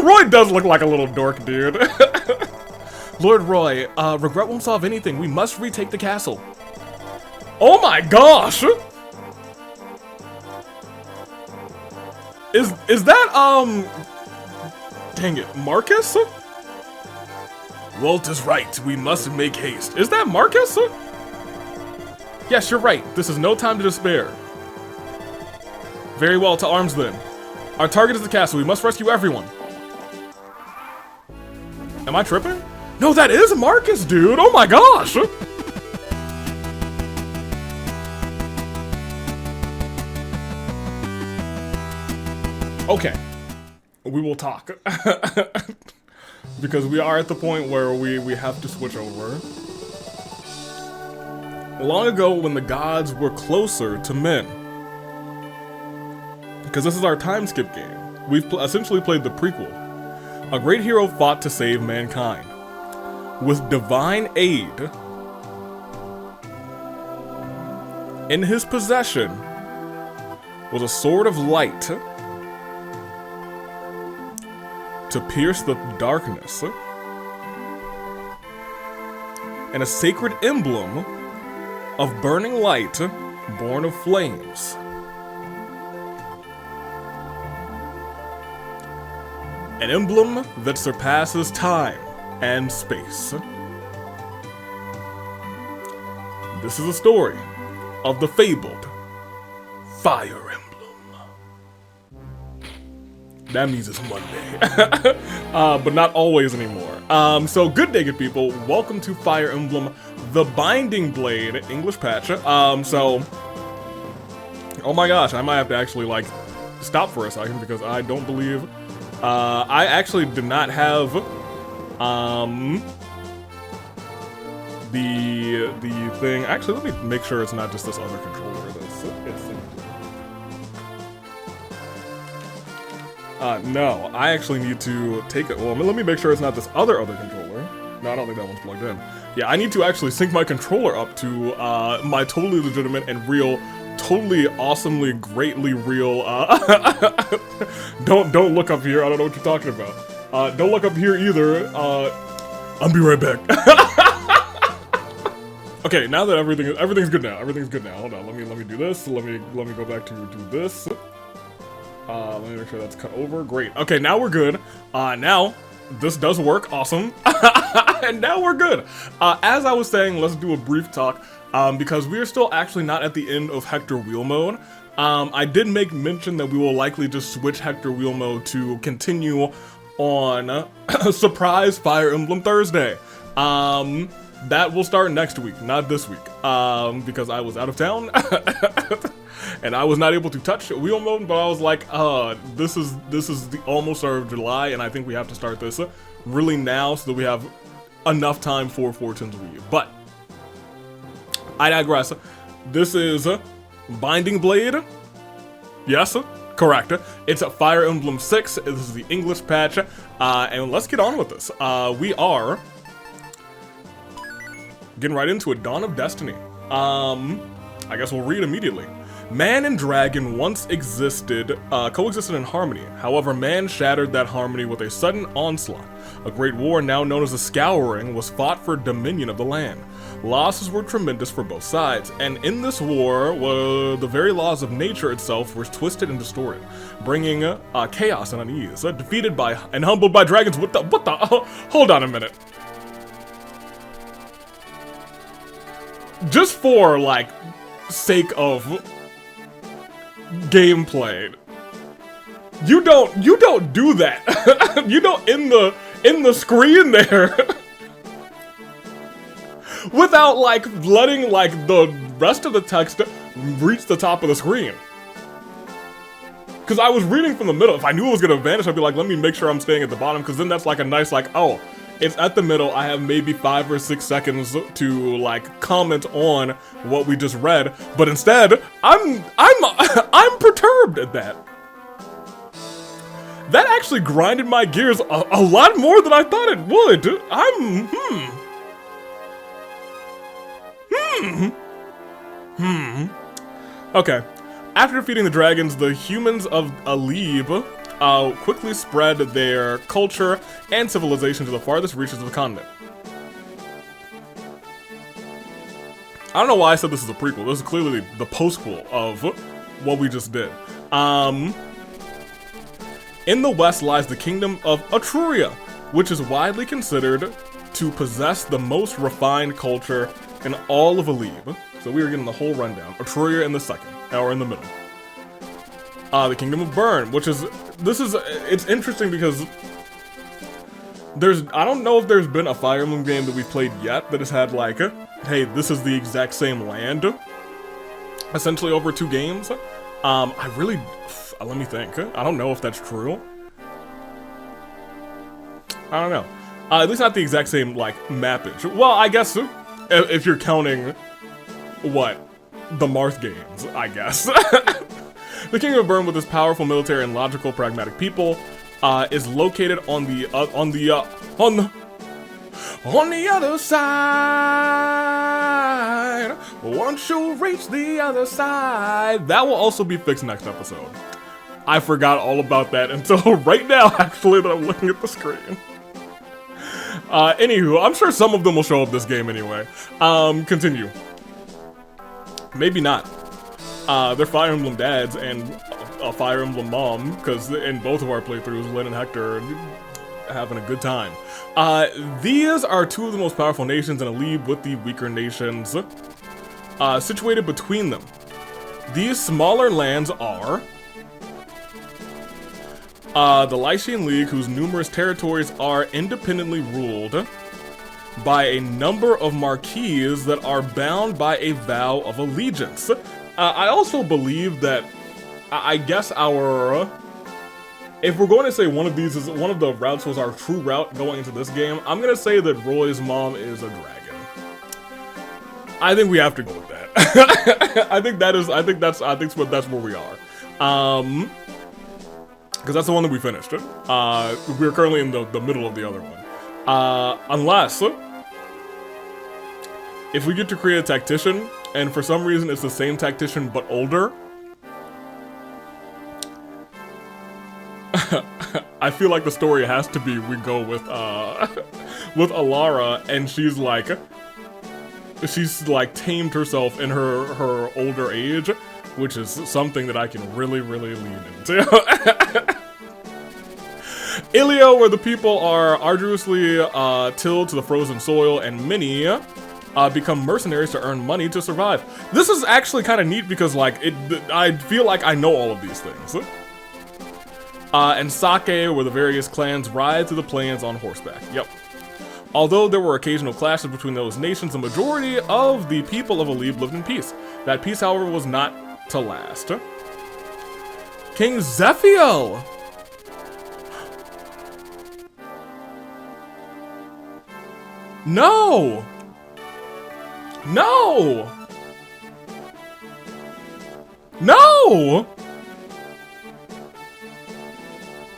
Roy does look like a little dork, dude. Lord Roy, regret won't solve anything. We must retake the castle. Oh my gosh! Is that, dang it, Marcus? Walt is right. We must make haste. Is that Marcus? Yes, you're right. This is no time to despair. Very well, to arms then. Our target is the castle. We must rescue everyone. Am I tripping? No, that is Marcus, dude. Oh my gosh. Okay. We will talk. Because we are at the point where we have to switch over. Long ago, when the gods were closer to men. Because this is our time skip game. We've essentially played the prequel. A great hero fought to save mankind. With divine aid, in his possession was a sword of light to pierce the darkness, and a sacred emblem of burning light born of flames. An emblem that surpasses time and space. This is a story of the fabled Fire Emblem. That means it's Monday. But not always anymore. So good day, good people. Welcome to Fire Emblem, the Binding Blade English patch. So, oh my gosh, I might have to actually, like, stop for a second because I don't believe, I actually did not have, the thing. Actually, let me make sure it's not just this other controller that's no, I actually need to take it. Well, let me make sure it's not this other controller. No, I don't think that one's plugged in. Yeah, I need to actually sync my controller up to my totally legitimate and real, totally awesomely, greatly real. Don't look up here. I don't know what you're talking about. Don't look up here either. I'll be right back. Okay, now that everything's good now. Everything's good now. Hold on. Let me do this. Let me go back to do this. Let me make sure that's cut over. Great. Okay, now we're good. Now this does work. Awesome. And now we're good. As I was saying, let's do a brief talk because we are still actually not at the end of Hector Wheel Mode. I did make mention that we will likely just switch Hector Wheel Mode to continue on Surprise Fire Emblem Thursday. That will start next week, not this week, because I was out of town. And I was not able to touch wheel mode, but I was like, this is the almost start of July, and I think we have to start this really now so that we have enough time for Fortune's Wii. But I digress. This is Binding Blade. Yes, correct. It's a Fire Emblem 6. This is the English patch, and let's get on with this. We are getting right into it. Dawn of Destiny. I guess we'll read immediately. Man and dragon once coexisted in harmony. However, man shattered that harmony with a sudden onslaught. A great war, now known as the Scouring, was fought for dominion of the land. Losses were tremendous for both sides, and in this war, the very laws of nature itself were twisted and distorted, bringing chaos and unease. Defeated by and humbled by dragons. What the? Hold on a minute. Just for, like, sake of gameplay, you don't do that. You don't in the screen there without like letting like the rest of the text reach the top of the screen. Because I was reading from the middle. If I knew it was gonna vanish, I'd be like, let me make sure I'm staying at the bottom, because then that's like a nice like, oh, it's at the middle. I have maybe 5 or 6 seconds to like comment on what we just read, but instead, I'm perturbed at that. That actually grinded my gears a lot more than I thought it would. Okay. After defeating the dragons, the humans of Alib quickly spread their culture and civilization to the farthest reaches of the continent. I don't know why I said this is a prequel. This is clearly the postquel of what we just did. In the west lies the kingdom of Etruria, which is widely considered to possess the most refined culture in all of Alib. So we are getting the whole rundown. Etruria in the second, or in the middle. The kingdom of Bern, which is, it's interesting because I don't know if there's been a Fire Emblem game that we've played yet that has had like, hey, this is the exact same land, essentially over 2 games. Let me think. I don't know if that's true. I don't know. At least not the exact same, like, mappage. Well, I guess, if you're counting, what? The Marth games, I guess. The Kingdom of Bern, with its powerful military and logical, pragmatic people, is located on the other side. Once you reach the other side. That will also be fixed next episode. I forgot all about that until right now, actually, that I'm looking at the screen. Anywho, I'm sure some of them will show up this game anyway. Continue. Maybe not. They're Fire Emblem dads and a Fire Emblem mom, because in both of our playthroughs, Lyn and Hector are having a good time. These are 2 of the most powerful nations in Alib, with the weaker nations situated between them. These smaller lands are the Lycian League, whose numerous territories are independently ruled by a number of marquees that are bound by a vow of allegiance. I also believe that, I guess if we're going to say one of the routes was our true route going into this game, I'm gonna say that Roy's mom is a dragon. I think we have to go with that. I think that's where we are. Because that's the one that we finished. We're currently in the middle of the other one. Unless, if we get to create a tactician, and for some reason it's the same tactician but older, I feel like the story has to be we go with Alara, and she's like tamed herself in her older age, which is something that I can really, really lean into. Ilio, where the people are arduously tilled to the frozen soil, and many become mercenaries to earn money to survive. This is actually kind of neat because, like, I feel like I know all of these things. And Sake, where the various clans ride through the plains on horseback. Yep. Although there were occasional clashes between those nations, the majority of the people of Alib lived in peace. That peace, however, was not to last. King Zephiel! No! No! No!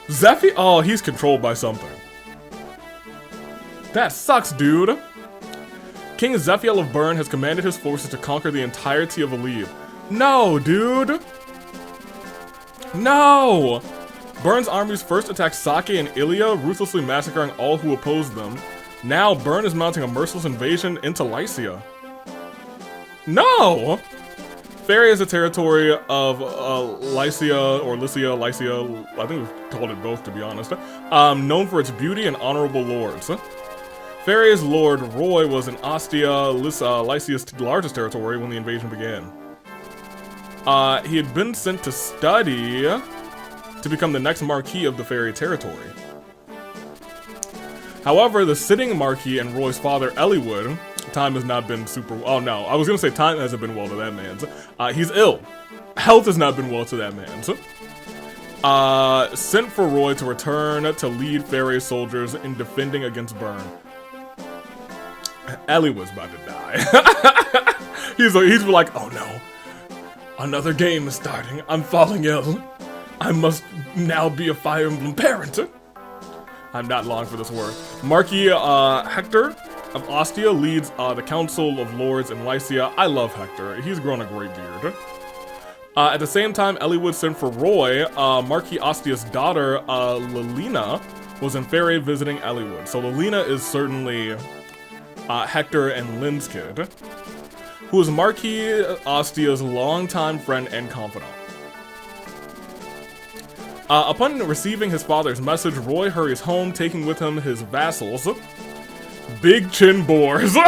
Zephiel? Oh, he's controlled by something. That sucks, dude. King Zephiel of Bern has commanded his forces to conquer the entirety of Alib. No, dude! No! Bern's armies first attacked Sake and Ilia, ruthlessly massacring all who opposed them. Now, Bern is mounting a merciless invasion into Lycia. No! Feria is a territory of Lycia, or Lycia, I think we've called it both, to be honest, known for its beauty and honorable lords. Feria's lord, Roy, was in Ostia, Lycia's largest territory when the invasion began. He had been sent to study to become the next Marquis of the Feria territory. However, the sitting Marquis and Roy's father, Eliwood, time has not been super... Oh, no. I was going to say time hasn't been well to that man's. He's ill. Health has not been well to that man's. Sent for Roy to return to lead Feria soldiers in defending against Bern. Eliwood's about to die. he's like, oh no. Another game is starting. I'm falling ill. I must now be a Fire Emblem parent. I'm not long for this word. Marquis Hector of Ostia leads the Council of Lords in Lycia. I love Hector. He's grown a great beard. At the same time, Eliwood sent for Roy. Marquis Ostia's daughter, Lilina, was in Faerie visiting Eliwood. So Lilina is certainly Hector and Lynn's kid, who is Marquis Ostia's longtime friend and confidant. Upon receiving his father's message, Roy hurries home, taking with him his vassals, Big Chin Boars, a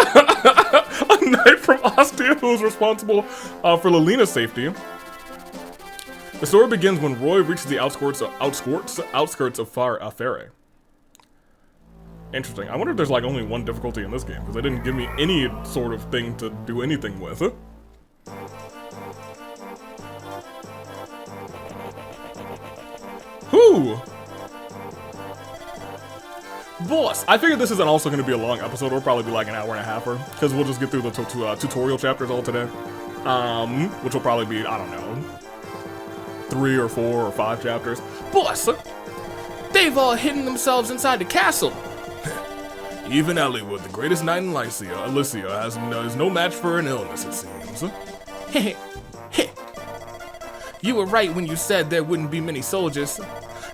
knight from Ostia who is responsible for Lilina's safety. The story begins when Roy reaches the outskirts of Faerie. Interesting. I wonder if there's like only one difficulty in this game, because they didn't give me any sort of thing to do anything with. Whoo! Boss! I figured this isn't also going to be a long episode. It'll probably be like an hour and a halfer, because we'll just get through the tutorial chapters all today. Which will probably be, I don't know, 3 or 4 or 5 chapters. Boss! They've all hidden themselves inside the castle. Even Eliwood, the greatest knight in Alicia, is no match for an illness, it seems. You were right when you said there wouldn't be many soldiers.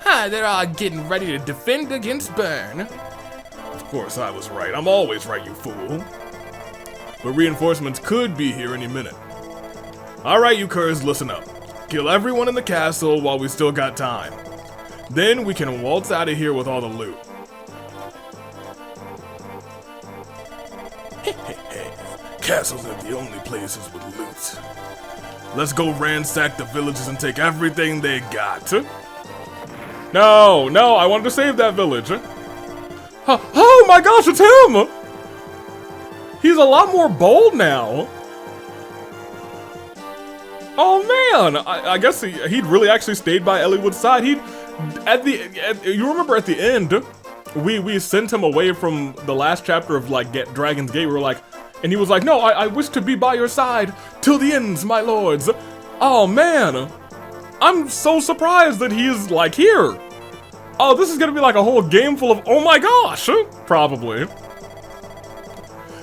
They're all getting ready to defend against Burn. Of course I was right. I'm always right, you fool. But reinforcements could be here any minute. Alright, you curs, listen up. Kill everyone in the castle while we still got time. Then we can waltz out of here with all the loot. Castles are the only places with loot. Let's go ransack the villages and take everything they got. No, I wanted to save that village. Oh my gosh, it's him! He's a lot more bold now. Oh man, I guess he'd really actually stayed by Eliwood's side. You remember at the end, we sent him away from the last chapter of like Dragon's Gate. We were like, and he was like, no, I wish to be by your side till the ends, my lords. Oh man, I'm so surprised that he's like here. Oh, this is gonna be like a whole game full of, oh my gosh, probably.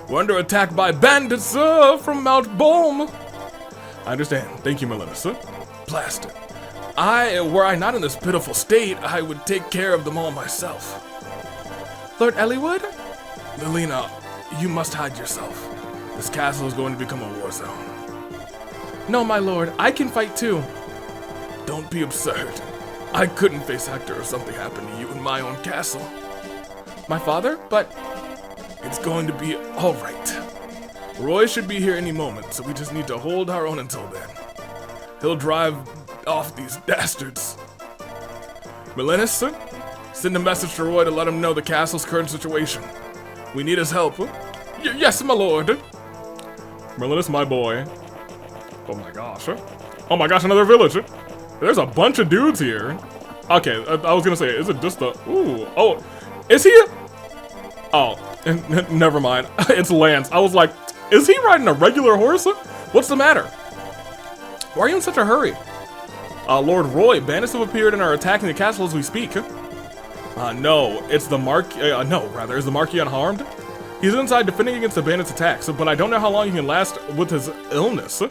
We're under attack by bandits from Mount Bohm. I understand. Thank you, Melissa. Blast it. Were I not in this pitiful state, I would take care of them all myself. Lord Eliwood? Lilina, you must hide yourself. This castle is going to become a war zone. No, my lord, I can fight too. Don't be absurd. I couldn't face Hector if something happened to you in my own castle. My father? But... It's going to be alright. Roy should be here any moment, so we just need to hold our own until then. He'll drive off these dastards. Melenis, send a message to Roy to let him know the castle's current situation. We need his help. Yes, my lord. Melenis, my boy. Oh my gosh. Oh my gosh, another village. There's a bunch of dudes here. Okay, I was gonna say, is it just the... Ooh, oh, is he... Oh, never mind. It's Lance. I was like, is he riding a regular horse? What's the matter? Why are you in such a hurry? Lord Roy, bandits have appeared and are attacking the castle as we speak. No, it's the is the Marquis unharmed? He's inside defending against the bandits' attacks, but I don't know how long he can last with his illness.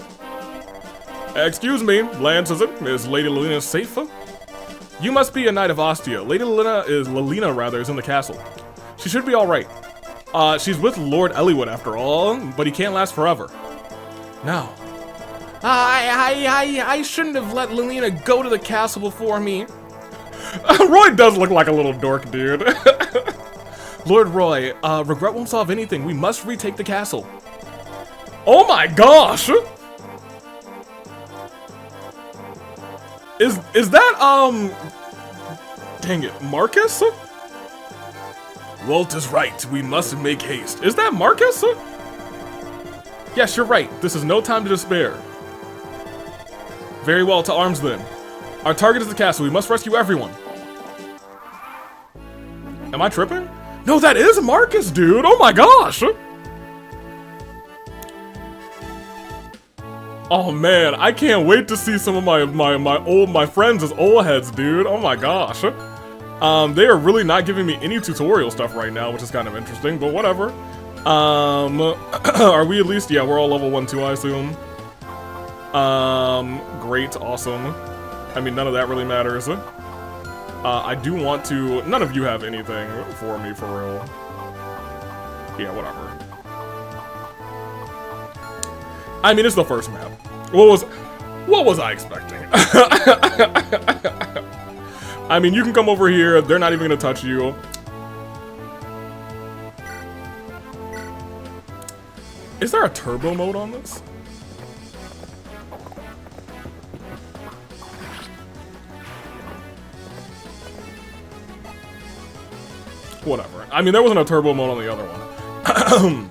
Excuse me, Lance, is Lady Lilina safe? You must be a knight of Ostia. Lady Lilina is in the castle. She should be alright. She's with Lord Eliwood after all, but he can't last forever. No. I shouldn't have let Lilina go to the castle before me. Roy does look like a little dork, dude. Lord Roy, regret won't solve anything. We must retake the castle. Oh my gosh! Is that, dang it, Marcus? Walt is right. We must make haste. Is that Marcus? Yes, you're right. This is no time to despair. Very well, to arms then. Our target is the castle. We must rescue everyone. Am I tripping? No, that is Marcus, dude. Oh my gosh. Oh man, I can't wait to see some of my friends as old heads, dude. Oh my gosh. They are really not giving me any tutorial stuff right now, which is kind of interesting, but whatever. Are we at least? Yeah, we're all level 1, 2, I assume. Great, awesome. I mean, none of that really matters. I do want to... None of you have anything for me, for real. Yeah, whatever. I mean, it's the first map. What was I expecting? I mean, you can come over here. They're not even gonna touch you. Is there a turbo mode on this? Whatever. I mean, there wasn't a turbo mode on the other one.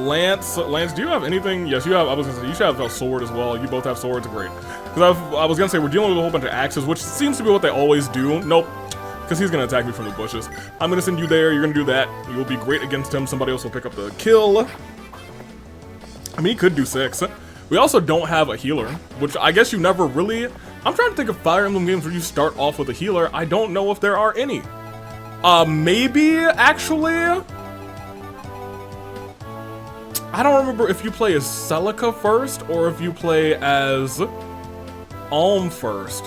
Lance, do you have anything? Yes, you have. I was gonna say, you should have a sword as well. You both have swords, great. Because I was gonna say, we're dealing with a whole bunch of axes, which seems to be what they always do. Nope. Because he's gonna attack me from the bushes. I'm gonna send you there, you're gonna do that. You'll be great against him, somebody else will pick up the kill. I mean, he could do 6. We also don't have a healer, which I guess you never really... I'm trying to think of Fire Emblem games where you start off with a healer. I don't know if there are any. Maybe, actually... I don't remember if you play as Celica first, or if you play as... Alm first.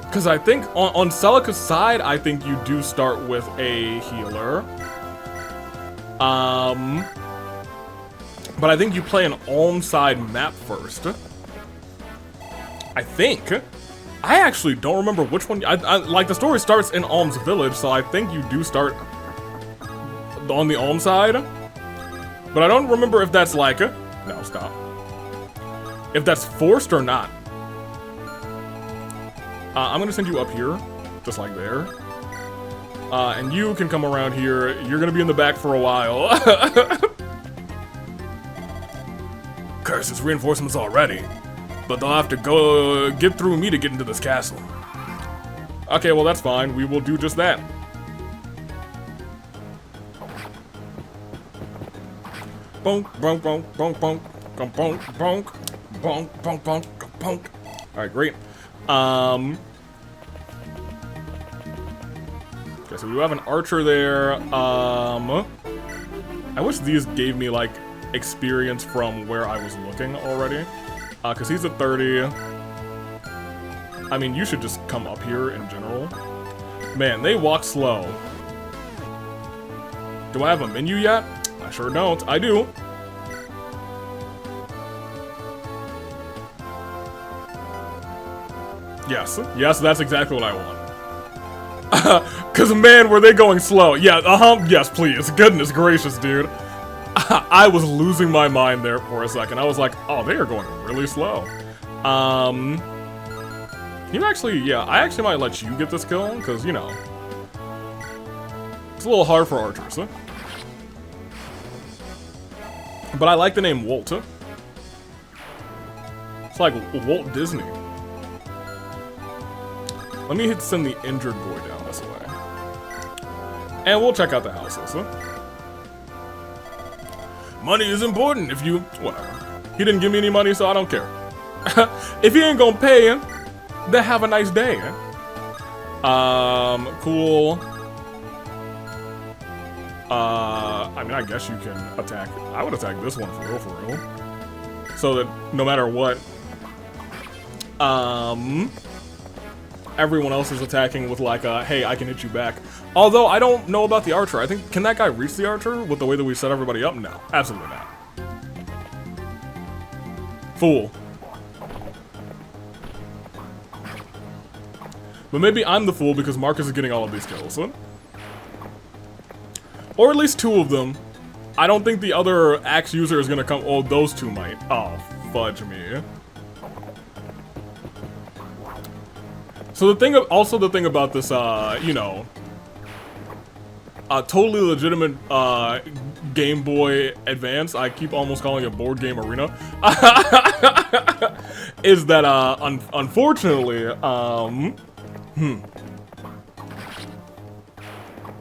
Because I think, on Celica's side, I think you do start with a healer. But I think you play an Alm side map first. I think. I actually don't remember which one. Like, the story starts in Alm's village, so I think you do start on the Alm side. But I don't remember if that's like... No, stop. If that's forced or not. I'm gonna send you up here, just like there. And you can come around here. You're gonna be in the back for a while. Curse, it's reinforcements already. But they'll have to go get through me to get into this castle. Okay, well that's fine. We will do just that. Bonk, bonk, bonk, bonk, bonk, bonk, bonk, bonk, bonk, bonk, bonk, bonk. Alright, great. Okay, so we have an archer there. I wish these gave me, like, experience from where I was looking already. Because he's at 30. I mean, you should just come up here in general. Man, they walk slow. Do I have a menu yet? I sure don't. I do. Yes. Yes, that's exactly what I want. Cause man, were they going slow. Yeah, yes, please. Goodness gracious, dude. I was losing my mind there for a second. I was like, oh, they are going really slow. You actually, yeah, I actually might let you get this kill, because, you know, it's a little hard for archers, huh? But I like the name Walt, huh? It's like Walt Disney. Let me send the injured boy down this way. And we'll check out the houses, huh? Money is important if you... Whatever. He didn't give me any money, so I don't care. If he ain't gonna pay him, then have a nice day. Cool. I mean, I guess you can attack... I would attack this one for real. So that no matter what... everyone else is attacking with like a, hey, I can hit you back. Although, I don't know about the archer. I think, can that guy reach the archer with the way that we set everybody up? No, absolutely not. Fool. But maybe I'm the fool because Marcus is getting all of these kills, huh? Or at least 2 of them. I don't think the other axe user is gonna come. Oh, those 2 might. Oh, fudge me. So the thing, also the thing about this, you know, totally legitimate Game Boy Advance, I keep almost calling it Board Game Arena, is that, unfortunately,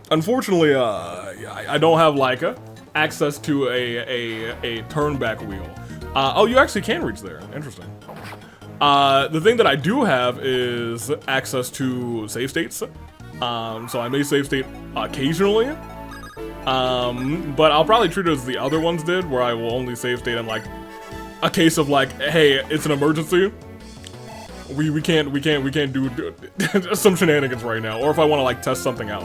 unfortunately, I don't have, like, access to a turn-back wheel. Oh, you actually can reach there. Interesting. The thing that I do have is access to save states. So I may save state occasionally. But I'll probably treat it as the other ones did, where I will only save state in like a case of like, hey, it's an emergency. We can't do some shenanigans right now, or if I want to like test something out.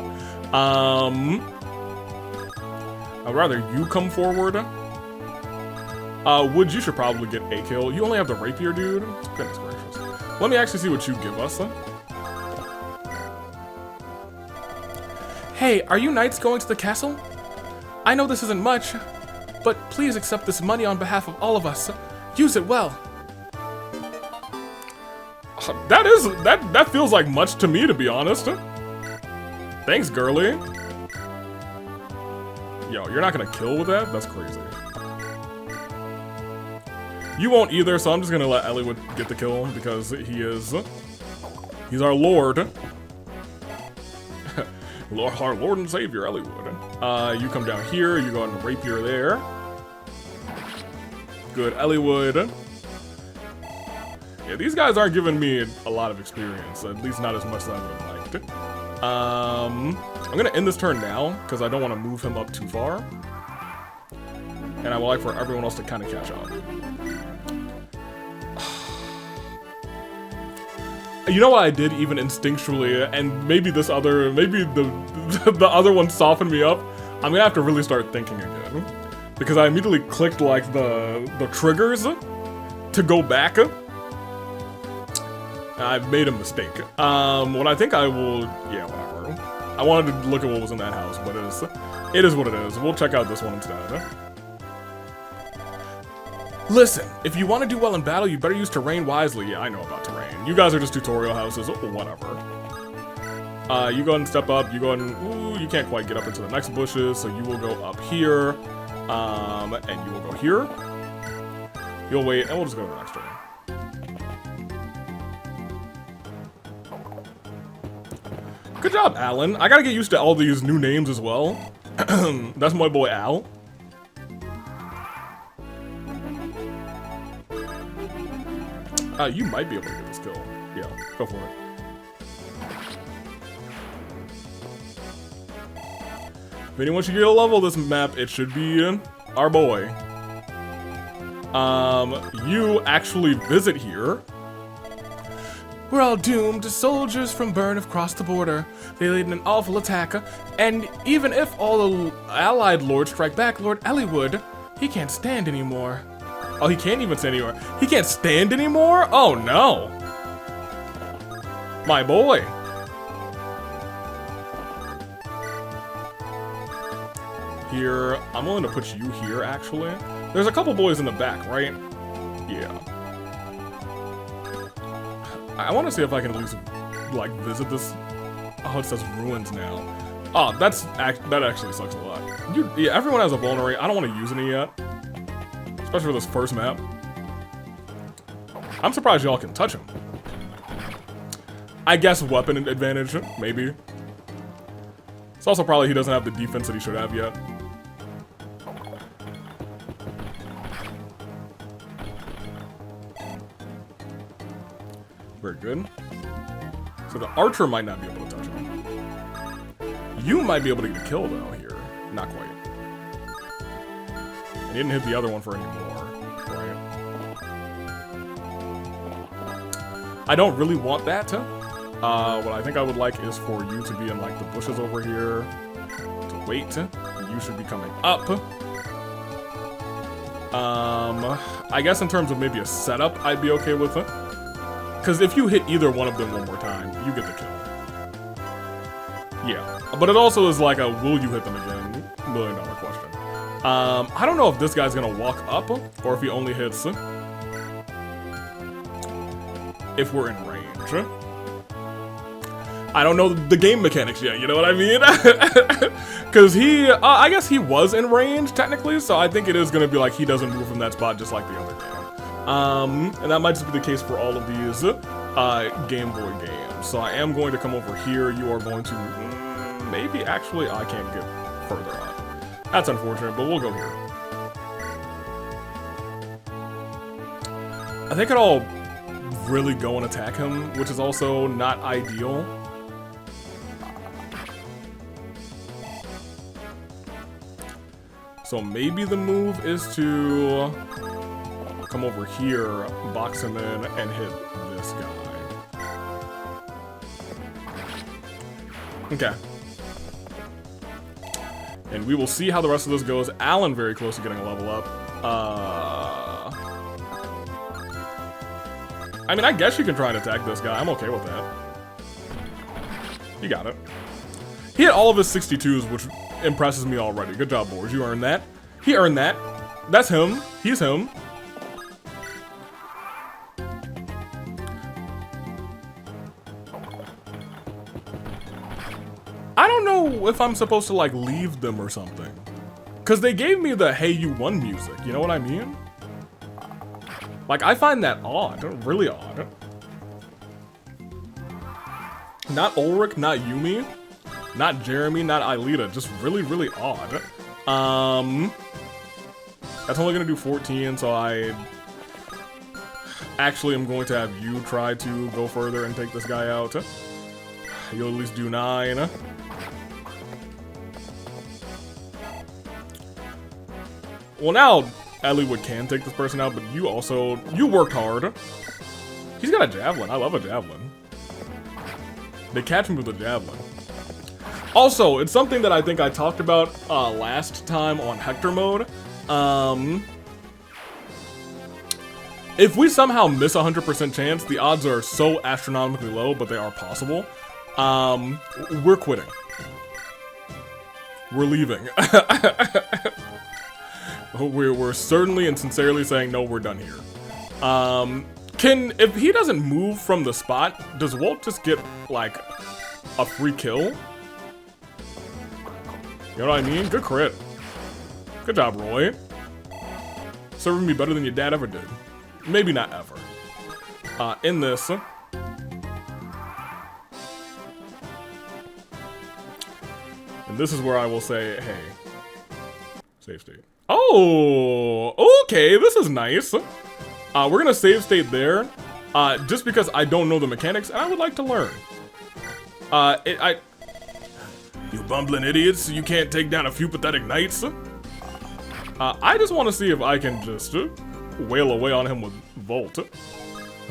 I'd rather you come forward. Wood, you should probably get a kill. You only have the rapier, dude. Goodness gracious. Let me actually see what you give us. Hey, are you knights going to the castle? I know this isn't much, but please accept this money on behalf of all of us. Use it well. That feels like much to me, to be honest. Thanks, girly. Yo, you're not gonna kill with that? That's crazy. You won't either, so I'm just gonna let Eliwood get the kill because he's our lord. Our lord and savior, Eliwood. You come down here, you go into rapier there. Good, Eliwood. Yeah, these guys aren't giving me a lot of experience, at least not as much as I would have liked. I'm gonna end this turn now, because I don't want to move him up too far. And I would like for everyone else to kind of catch up. You know what I did even instinctually, and maybe the other one softened me up? I'm gonna have to really start thinking again. Because I immediately clicked like the triggers to go back. I've made a mistake. What I think I will, yeah, whatever. I wanted to look at what was in that house, but it is what it is. We'll check out this one instead. Listen, if you want to do well in battle, you better use terrain wisely. Yeah, I know about terrain. You guys are just tutorial houses, whatever. You go ahead and step up, you go ahead and, ooh, you can't quite get up into the next bushes, so you will go up here, and you will go here. You'll wait, and we'll just go to the next turn. Good job, Alan. I gotta get used to all these new names as well. That's my boy, Al. You might be able to get this kill. Yeah, go for it. If anyone should get a level this map, it should be our boy. You actually visit here. We're all doomed. Soldiers from Bern have crossed the border. They laid an awful attack, and even if all the allied lords strike back, Lord Eliwood, he can't stand anymore. Oh, he can't even stand anymore. He can't stand anymore? Oh, no. My boy. Here, I'm willing to put you here, actually. There's a couple boys in the back, right? Yeah. I want to see if I can at least, like, visit this. Oh, it says ruins now. Oh, that actually sucks a lot. Yeah, everyone has a vulnerate. I don't want to use any yet. Especially for this first map. I'm surprised y'all can touch him. I guess weapon advantage, maybe. It's also probably he doesn't have the defense that he should have yet. Very good. So the archer might not be able to touch him. You might be able to get a kill though here. Not quite. And he didn't hit the other one for any more, right? I don't really want that. What I think I would like is for you to be in like the bushes over here. To wait. You should be coming up. I guess in terms of maybe a setup, I'd be okay with it. Because if you hit either one of them one more time, you get the kill. Yeah. But it also is like a will you hit them again? $1 million question. I don't know if this guy's gonna walk up or if he only hits if we're in range. I don't know the game mechanics yet, you know what I mean? Because he, I guess he was in range technically, so I think it is gonna be like he doesn't move from that spot just like the other game. And that might just be the case for all of these Game Boy games. So I am going to come over here. You are going to maybe actually I can't get further up. That's unfortunate, but we'll go here. I think I'll really go and attack him, which is also not ideal. So maybe the move is to come over here, box him in, and hit this guy. Okay. And we will see how the rest of this goes. Alan very close to getting a level up. I mean, I guess you can try and attack this guy. I'm okay with that. You got it. He hit all of his 62s, which impresses me already. Good job, boys. You earned that. He earned that. That's him. He's him. I don't know if I'm supposed to, like, leave them or something. Because they gave me the Hey You Won music. You know what I mean? Like, I find that odd. Really odd. Not Ulrich, not Yumi, not Jeremy, not Aelita. Just really, really odd. That's only going to do 14, so I actually am going to have you try to go further and take this guy out. You'll at least do 9. Well, now Eliwood can take this person out, but you worked hard. He's got a javelin. I love a javelin. They catch him with a javelin. Also, it's something that I think I talked about last time on Hector mode. If we somehow miss 100% chance, the odds are so astronomically low, but they are possible. We're quitting. We're leaving. We're certainly and sincerely saying, no, we're done here. If he doesn't move from the spot, does Walt just get, like, a free kill? You know what I mean? Good crit. Good job, Roy. Serving me better than your dad ever did. Maybe not ever. In this. And this is where I will say, hey. Save state. Oh, okay, this is nice. We're gonna save state there, just because I don't know the mechanics and I would like to learn. You bumbling idiots, you can't take down a few pathetic knights. I just want to see if I can just wail away on him with Volt.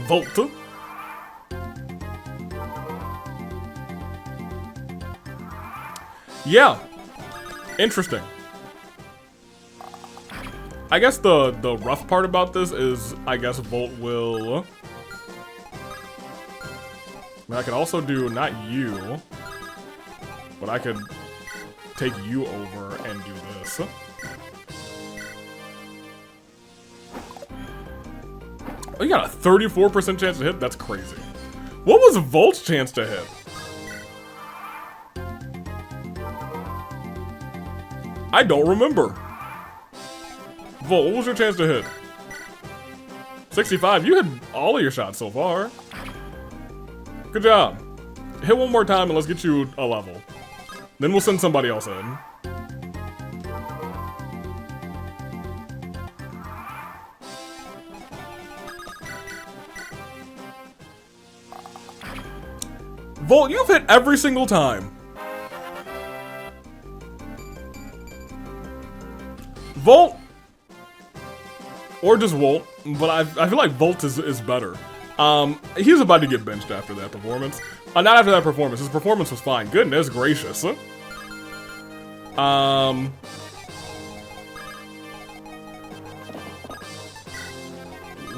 Volt. Yeah, interesting. I guess the rough part about this is, I guess Volt will... I could also do, not you, but I could take you over and do this. Oh, you got a 34% chance to hit? That's crazy. What was Volt's chance to hit? I don't remember. Volt, what was your chance to hit? 65. You hit all of your shots so far. Good job. Hit one more time and let's get you a level. Then we'll send somebody else in. Volt, you've hit every single time. Volt. Or just Volt, but I feel like Volt is better. He's about to get benched after that performance. Not after that performance. His performance was fine. Goodness gracious. We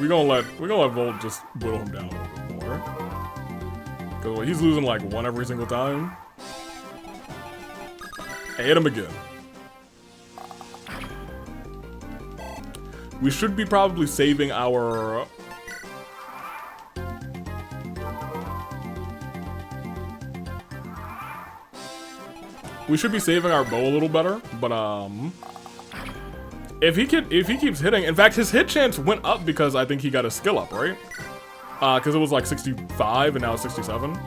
gonna let Volt just whittle him down a little bit more. Cause he's losing like 1 every single time. And hit him again. We should be probably saving our... We should be saving our bow a little better, but if he keeps hitting, in fact his hit chance went up because I think he got his skill up, right? Because it was like 65 and now it's 67.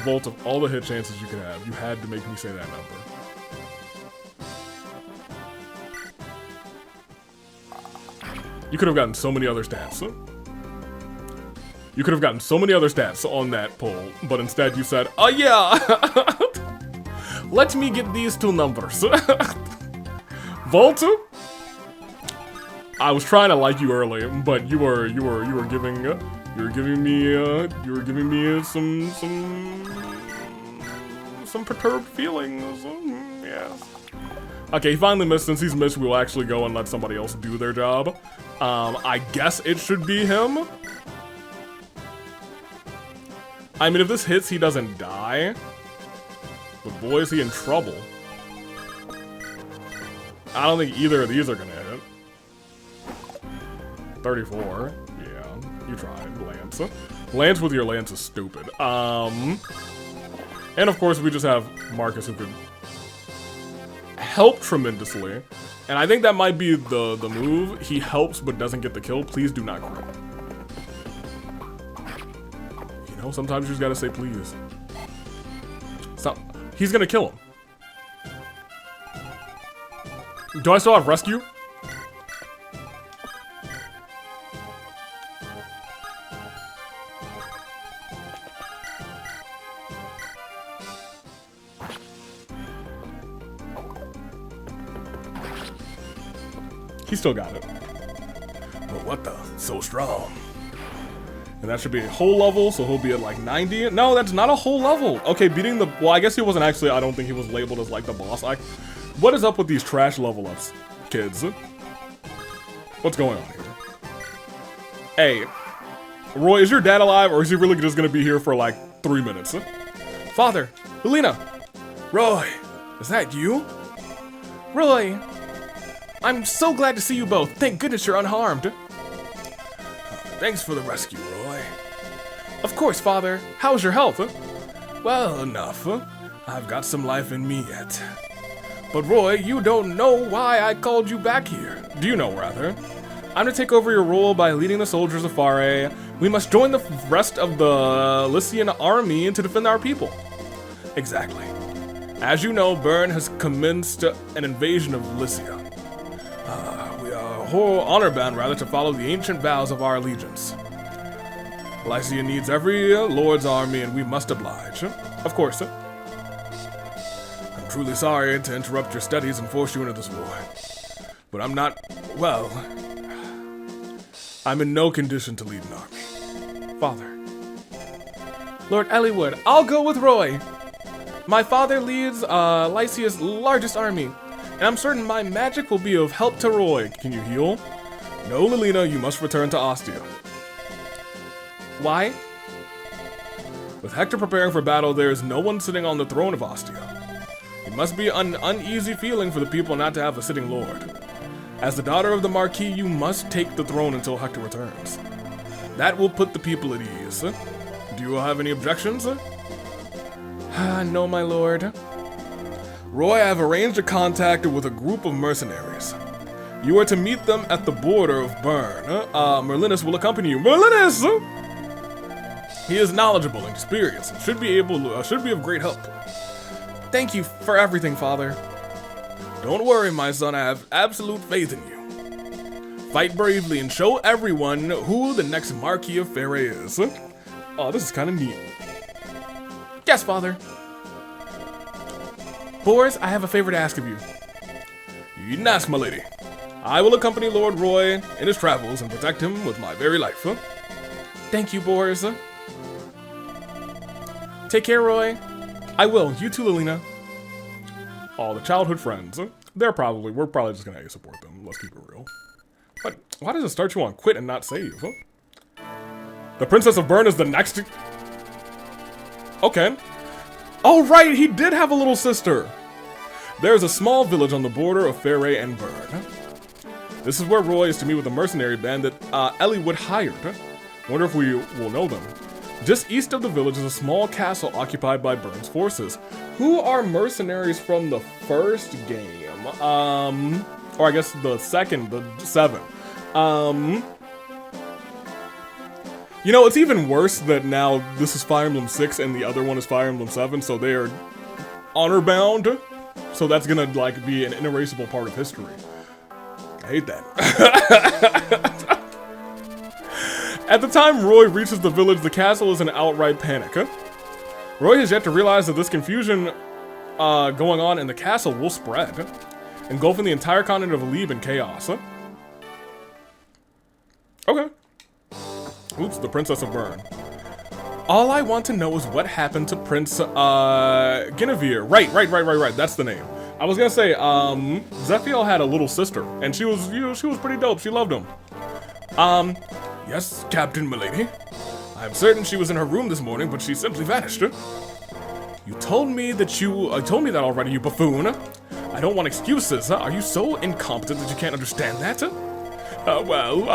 Volt, of all the hit chances you could have, you had to make me say that number. You could have gotten so many other stats. You could have gotten so many other stats on that poll, but instead you said, oh yeah! Let me get these two numbers. Volta? I was trying to like you early, but you were giving me some perturbed feelings. Yeah. Okay, he finally missed. Since he's missed, we will actually go and let somebody else do their job. I guess it should be him. I mean, if this hits, he doesn't die. But boy, is he in trouble. I don't think either of these are gonna hit. 34. Yeah, you tried, Lance. Lance with your Lance is stupid. And of course, we just have Marcus who could help tremendously. And I think that might be the move. He helps but doesn't get the kill. Please do not crit. You know, sometimes you just gotta say please. So, he's gonna kill him. Do I still have rescue? He still got it. But what the? So strong. And that should be a whole level, so he'll be at like 90. No, that's not a whole level. Okay, beating the... Well, I guess he wasn't actually... I don't think he was labeled as like the boss. What is up with these trash level ups, kids? What's going on here? Hey, Roy, is your dad alive, or is he really just gonna be here for like 3 minutes? Father, Helena, Roy, is that you? Roy, I'm so glad to see you both. Thank goodness you're unharmed. Thanks for the rescue, Roy. Of course, Father. How's your health? Well, enough. I've got some life in me yet. But Roy, you don't know why I called you back here. Do you know, rather? I'm to take over your role by leading the soldiers of Fare. We must join the rest of the Lycian army to defend our people. Exactly. As you know, Byrne has commenced an invasion of Lycia. We are honor-bound, rather, to follow the ancient vows of our allegiance. Lycia needs every lord's army, and we must oblige. Of course, sir. I'm truly sorry to interrupt your studies and force you into this war. But I'm not, well, I'm in no condition to lead an army. Father. Lord Elliewood, I'll go with Roy. My father leads Lycia's largest army, and I'm certain my magic will be of help to Roy. Can you heal? No, Lilina, you must return to Ostia. Why? With Hector preparing for battle, there is no one sitting on the throne of Ostia. It must be an uneasy feeling for the people not to have a sitting lord. As the daughter of the Marquis, you must take the throne until Hector returns. That will put the people at ease. Do you have any objections? No, my lord. Roy, I have arranged a contact with a group of mercenaries. You are to meet them at the border of Byrne. Merlinus will accompany you. Merlinus! He is knowledgeable and experienced and should be of great help. Thank you for everything, Father. Don't worry, my son, I have absolute faith in you. Fight bravely and show everyone who the next Marquis of Fare is. Oh, this is kind of neat. Yes, Father. Boris, I have a favor to ask of you. You needn't ask, my lady. I will accompany Lord Roy in his travels and protect him with my very life. Thank you, Boris. Take care, Roy. I will. You too, Lilina. Oh, the childhood friends. We're probably just gonna support them. Let's keep it real. But why does it start you on quit and not save? The Princess of Byrne is the next. Okay. Oh, right, he did have a little sister. There's a small village on the border of Fare and Byrne. This is where Roy is to meet with a mercenary band that Elliewood hired. Wonder if we will know them. Just east of the village is a small castle occupied by Byrne's forces. Who are mercenaries from the first game? Or I guess the second, the 7. You know, it's even worse that now this is Fire Emblem 6 and the other one is Fire Emblem 7, so they are honor-bound. So that's gonna, like, be an inerasable part of history. I hate that. At the time Roy reaches the village, the castle is in outright panic. Roy has yet to realize that this confusion going on in the castle will spread, engulfing the entire continent of Alib in chaos. Okay. Oops, the Princess of Bern. All I want to know is what happened to Prince Guinevere. Right. That's the name. I was gonna say, Zephiel had a little sister, and she was, she was pretty dope. She loved him. Yes, Captain Milady. I'm certain she was in her room this morning, but she simply vanished. You told me that already, you buffoon. I don't want excuses. Are you so incompetent that you can't understand that? Well,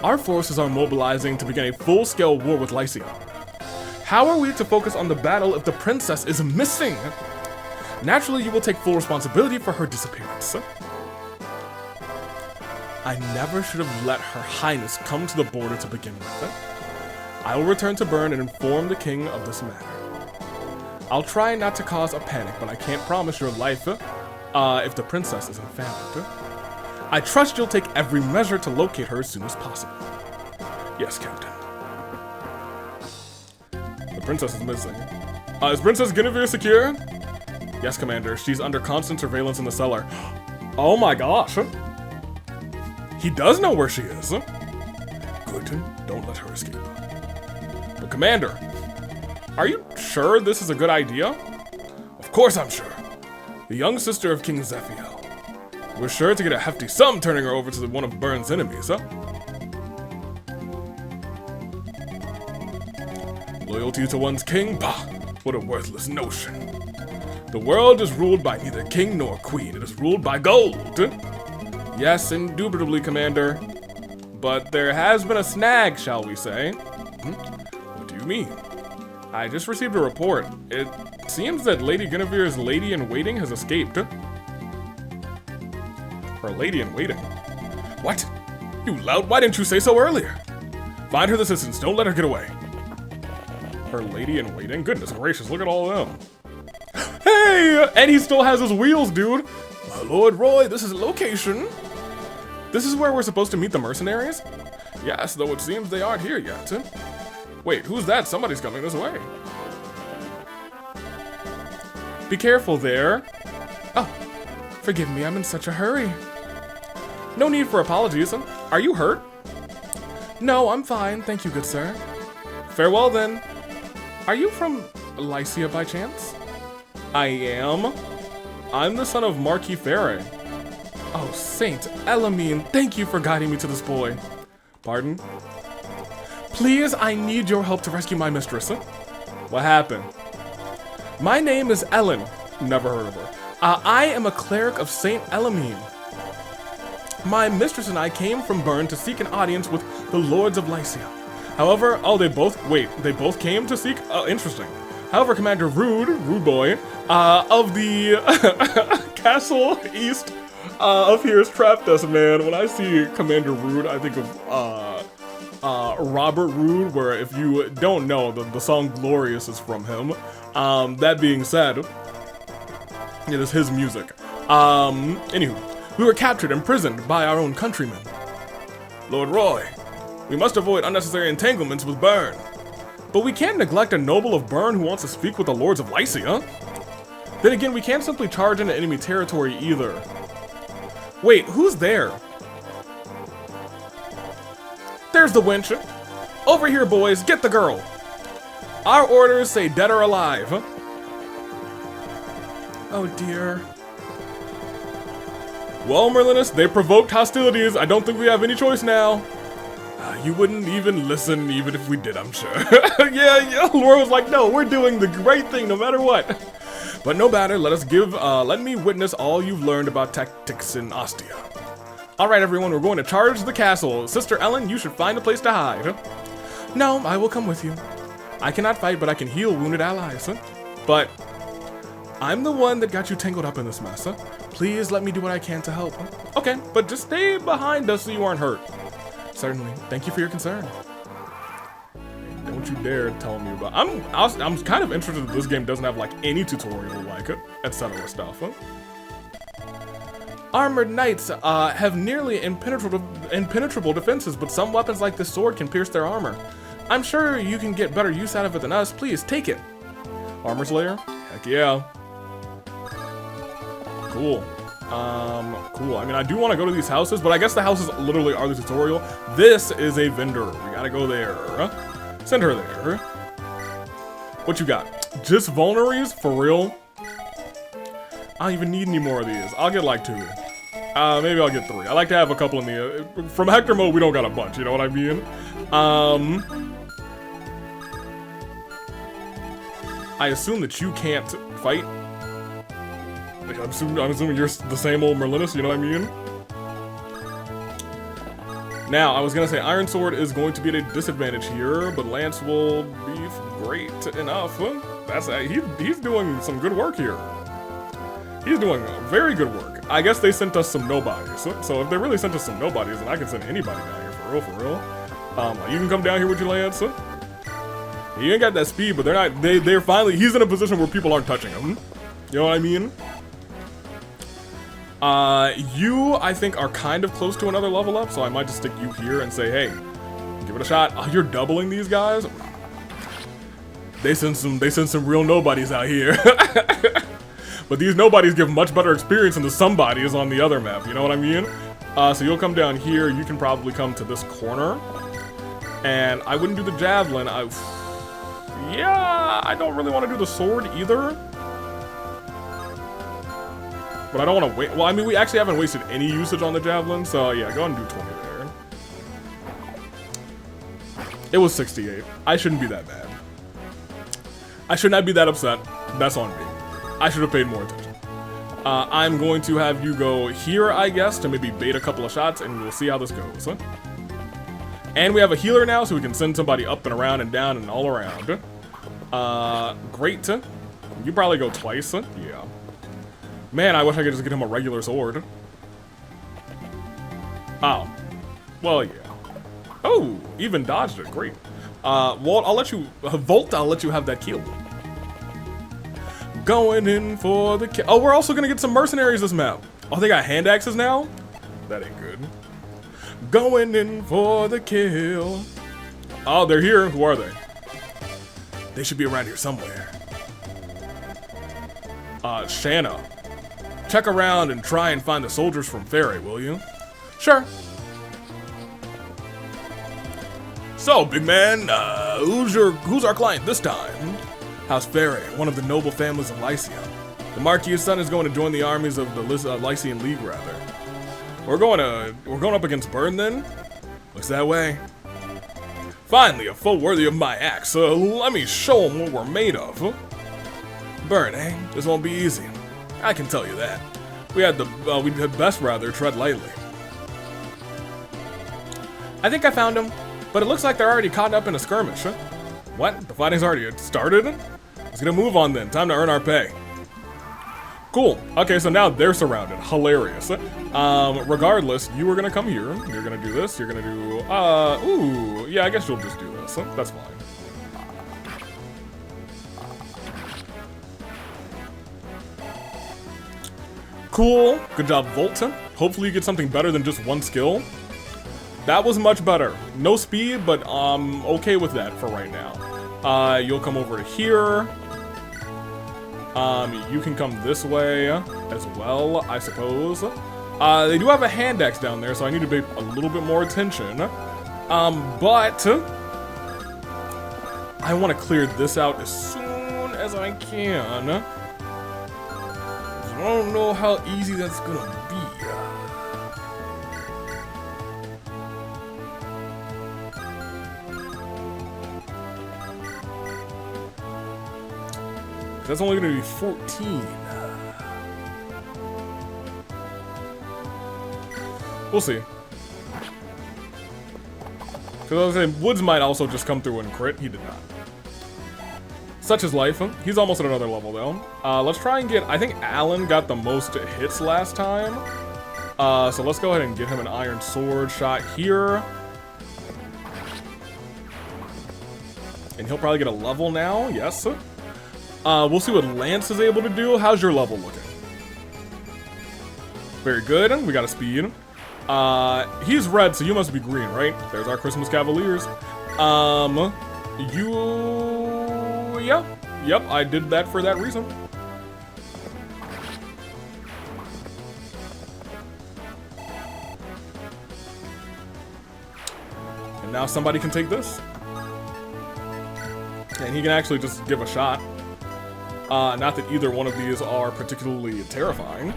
Our forces are mobilizing to begin a full-scale war with Lycia. How are we to focus on the battle if the princess is missing? Naturally, you will take full responsibility for her disappearance. I never should have let Her Highness come to the border to begin with. I will return to Bern and inform the king of this matter. I'll try not to cause a panic, but I can't promise your life if the princess isn't found. I trust you'll take every measure to locate her as soon as possible. Yes, Captain. The princess is missing. Is Princess Guinevere secure? Yes, Commander. She's under constant surveillance in the cellar. Oh my gosh. He does know where she is. Good. Don't let her escape. But Commander, are you sure this is a good idea? Of course I'm sure. The young sister of King Zephiel. We're sure to get a hefty sum turning her over to one of Bern's enemies, huh? Loyalty to one's king? Bah, what a worthless notion. The world is ruled by neither king nor queen. It is ruled by gold. Yes, indubitably, Commander. But there has been a snag, shall we say. What do you mean? I just received a report. It seems that Lady Guinevere's lady-in-waiting has escaped. Her lady-in-waiting? What? You lout, why didn't you say so earlier? Find her the assistants, don't let her get away. Her lady-in-waiting? Goodness gracious, look at all of them. Hey! And he still has his wheels, dude! My Lord Roy, this is a location. This is where we're supposed to meet the mercenaries? Yes, though it seems they aren't here yet. Wait, who's that? Somebody's coming this way. Be careful there. Oh, forgive me, I'm in such a hurry. No need for apologies. Are you hurt? No, I'm fine, thank you, good sir. Farewell then. Are you from Lycia by chance? I am. I'm the son of Marquis Ferre. Oh, Saint Elamine, thank you for guiding me to this boy. Pardon? Please, I need your help to rescue my mistress. What happened? My name is Ellen. Never heard of her. I am a cleric of Saint Elamine. My mistress and I came from Bern to seek an audience with the lords of Lycia. However, they both came to seek, interesting. However, Commander Rude Boy, of the Castle East of here has trapped us, man. When I see Commander Rude, I think of Robert Roode, where if you don't know, the song Glorious is from him. That being said, it is his music. Anywho, we were captured and imprisoned by our own countrymen. Lord Roy, we must avoid unnecessary entanglements with Bern. But we can't neglect a noble of Bern who wants to speak with the lords of Lycia. Then again, we can't simply charge into enemy territory either. Wait, who's there? There's the wench. Over here, boys, get the girl. Our orders say dead or alive. Oh dear. Well, Merlinus, they provoked hostilities. I don't think we have any choice now. You wouldn't even listen even if we did, I'm sure. yeah, Laura was like, no, we're doing the right thing no matter what. But no matter, let me witness all you've learned about tactics in Ostia. All right, everyone, we're going to charge the castle. Sister Ellen, you should find a place to hide. No, I will come with you. I cannot fight, but I can heal wounded allies. But I'm the one that got you tangled up in this mess. Please let me do what I can to help. Okay, but just stay behind us so you aren't hurt. Certainly. Thank you for your concern. Don't you dare tell me about. I'm kind of interested that this game doesn't have like any tutorial like it, etc. stuff. Armored knights have nearly impenetrable defenses, but some weapons like this sword can pierce their armor. I'm sure you can get better use out of it than us. Please, take it. Armor Slayer? Heck yeah. Cool. Cool. I mean, I do want to go to these houses, but I guess the houses literally are the tutorial. This is a vendor. We gotta go there. Send her there. What you got? Just vulneraries? For real? I don't even need any more of these. I'll get like 2. Maybe I'll get 3. I like to have a couple in the... from Hector mode, we don't got a bunch, you know what I mean? I assume that you can't fight. Like, I'm assuming you're the same old Merlinus, you know what I mean? Now, I was gonna say Iron Sword is going to be at a disadvantage here, but Lance will be great enough. That's he's doing some good work here. He's doing very good work. I guess they sent us some nobodies. So if they really sent us some nobodies, then I can send anybody down here, for real. You can come down here with your Lance. He ain't got that speed, but they're finally, he's in a position where people aren't touching him. You know what I mean? You, I think, are kind of close to another level up, so I might just stick you here and say, hey, give it a shot. Oh, you're doubling these guys? They send some real nobodies out here. But these nobodies give much better experience than the somebodies on the other map, you know what I mean? So you'll come down here, you can probably come to this corner. And I wouldn't do the javelin. Yeah, I don't really want to do the sword either. But I don't want to wait. Well, I mean, we actually haven't wasted any usage on the javelin, so yeah, go ahead and do 20 there. It was 68. I shouldn't be that bad. I should not be that upset. That's on me. I should have paid more attention. I'm going to have you go here, I guess, to maybe bait a couple of shots, and we'll see how this goes. And we have a healer now, so we can send somebody up and around and down and all around. Great. You probably go twice. Yeah. Man, I wish I could just get him a regular sword. Oh. Well, yeah. Oh, even dodged it. Great. Walt, I'll let you... Volt, I'll let you have that kill. Going in for the kill. Oh, we're also gonna get some mercenaries this map. Oh, they got hand axes now? That ain't good. Going in for the kill. Oh, they're here. Who are they? They should be around here somewhere. Shanna. Check around and try and find the soldiers from Ferry, will you? Sure. So, big man, who's our client this time? House Ferry, one of the noble families of Lycia. The Marquis's son is going to join the armies of the Lycian League, rather. We're going up against Burn, then? Looks that way. Finally, a foe worthy of my axe. Let me show him what we're made of. Burn, eh? This won't be easy. I can tell you that. We had best rather tread lightly. I think I found him, but it looks like they're already caught up in a skirmish. Huh? What? The fighting's already started? Let's get a move on then. Time to earn our pay. Cool. Okay, so now they're surrounded. Hilarious. Regardless, you were gonna come here. You're gonna do this. You're gonna do, ooh, yeah, I guess you'll just do this. That's fine. Cool. Good job, Volt. Hopefully you get something better than just one skill. That was much better. No speed, but okay with that for right now. You'll come over to here. You can come this way as well, I suppose. They do have a hand axe down there, so I need to pay a little bit more attention. But I want to clear this out as soon as I can. I don't know how easy that's gonna be. That's only gonna be 14. We'll see. Because I was saying, Woods might also just come through and crit. He did not. Such is life. He's almost at another level, though. Let's try and get... I think Alan got the most hits last time. So let's go ahead and get him an iron sword shot here. And he'll probably get a level now. Yes. We'll see what Lance is able to do. How's your level looking? Very good. We got a speed. He's red, so you must be green, right? There's our Christmas Cavaliers. Yeah. Yep, I did that for that reason. And now somebody can take this. And he can actually just give a shot. Not that either one of these are particularly terrifying.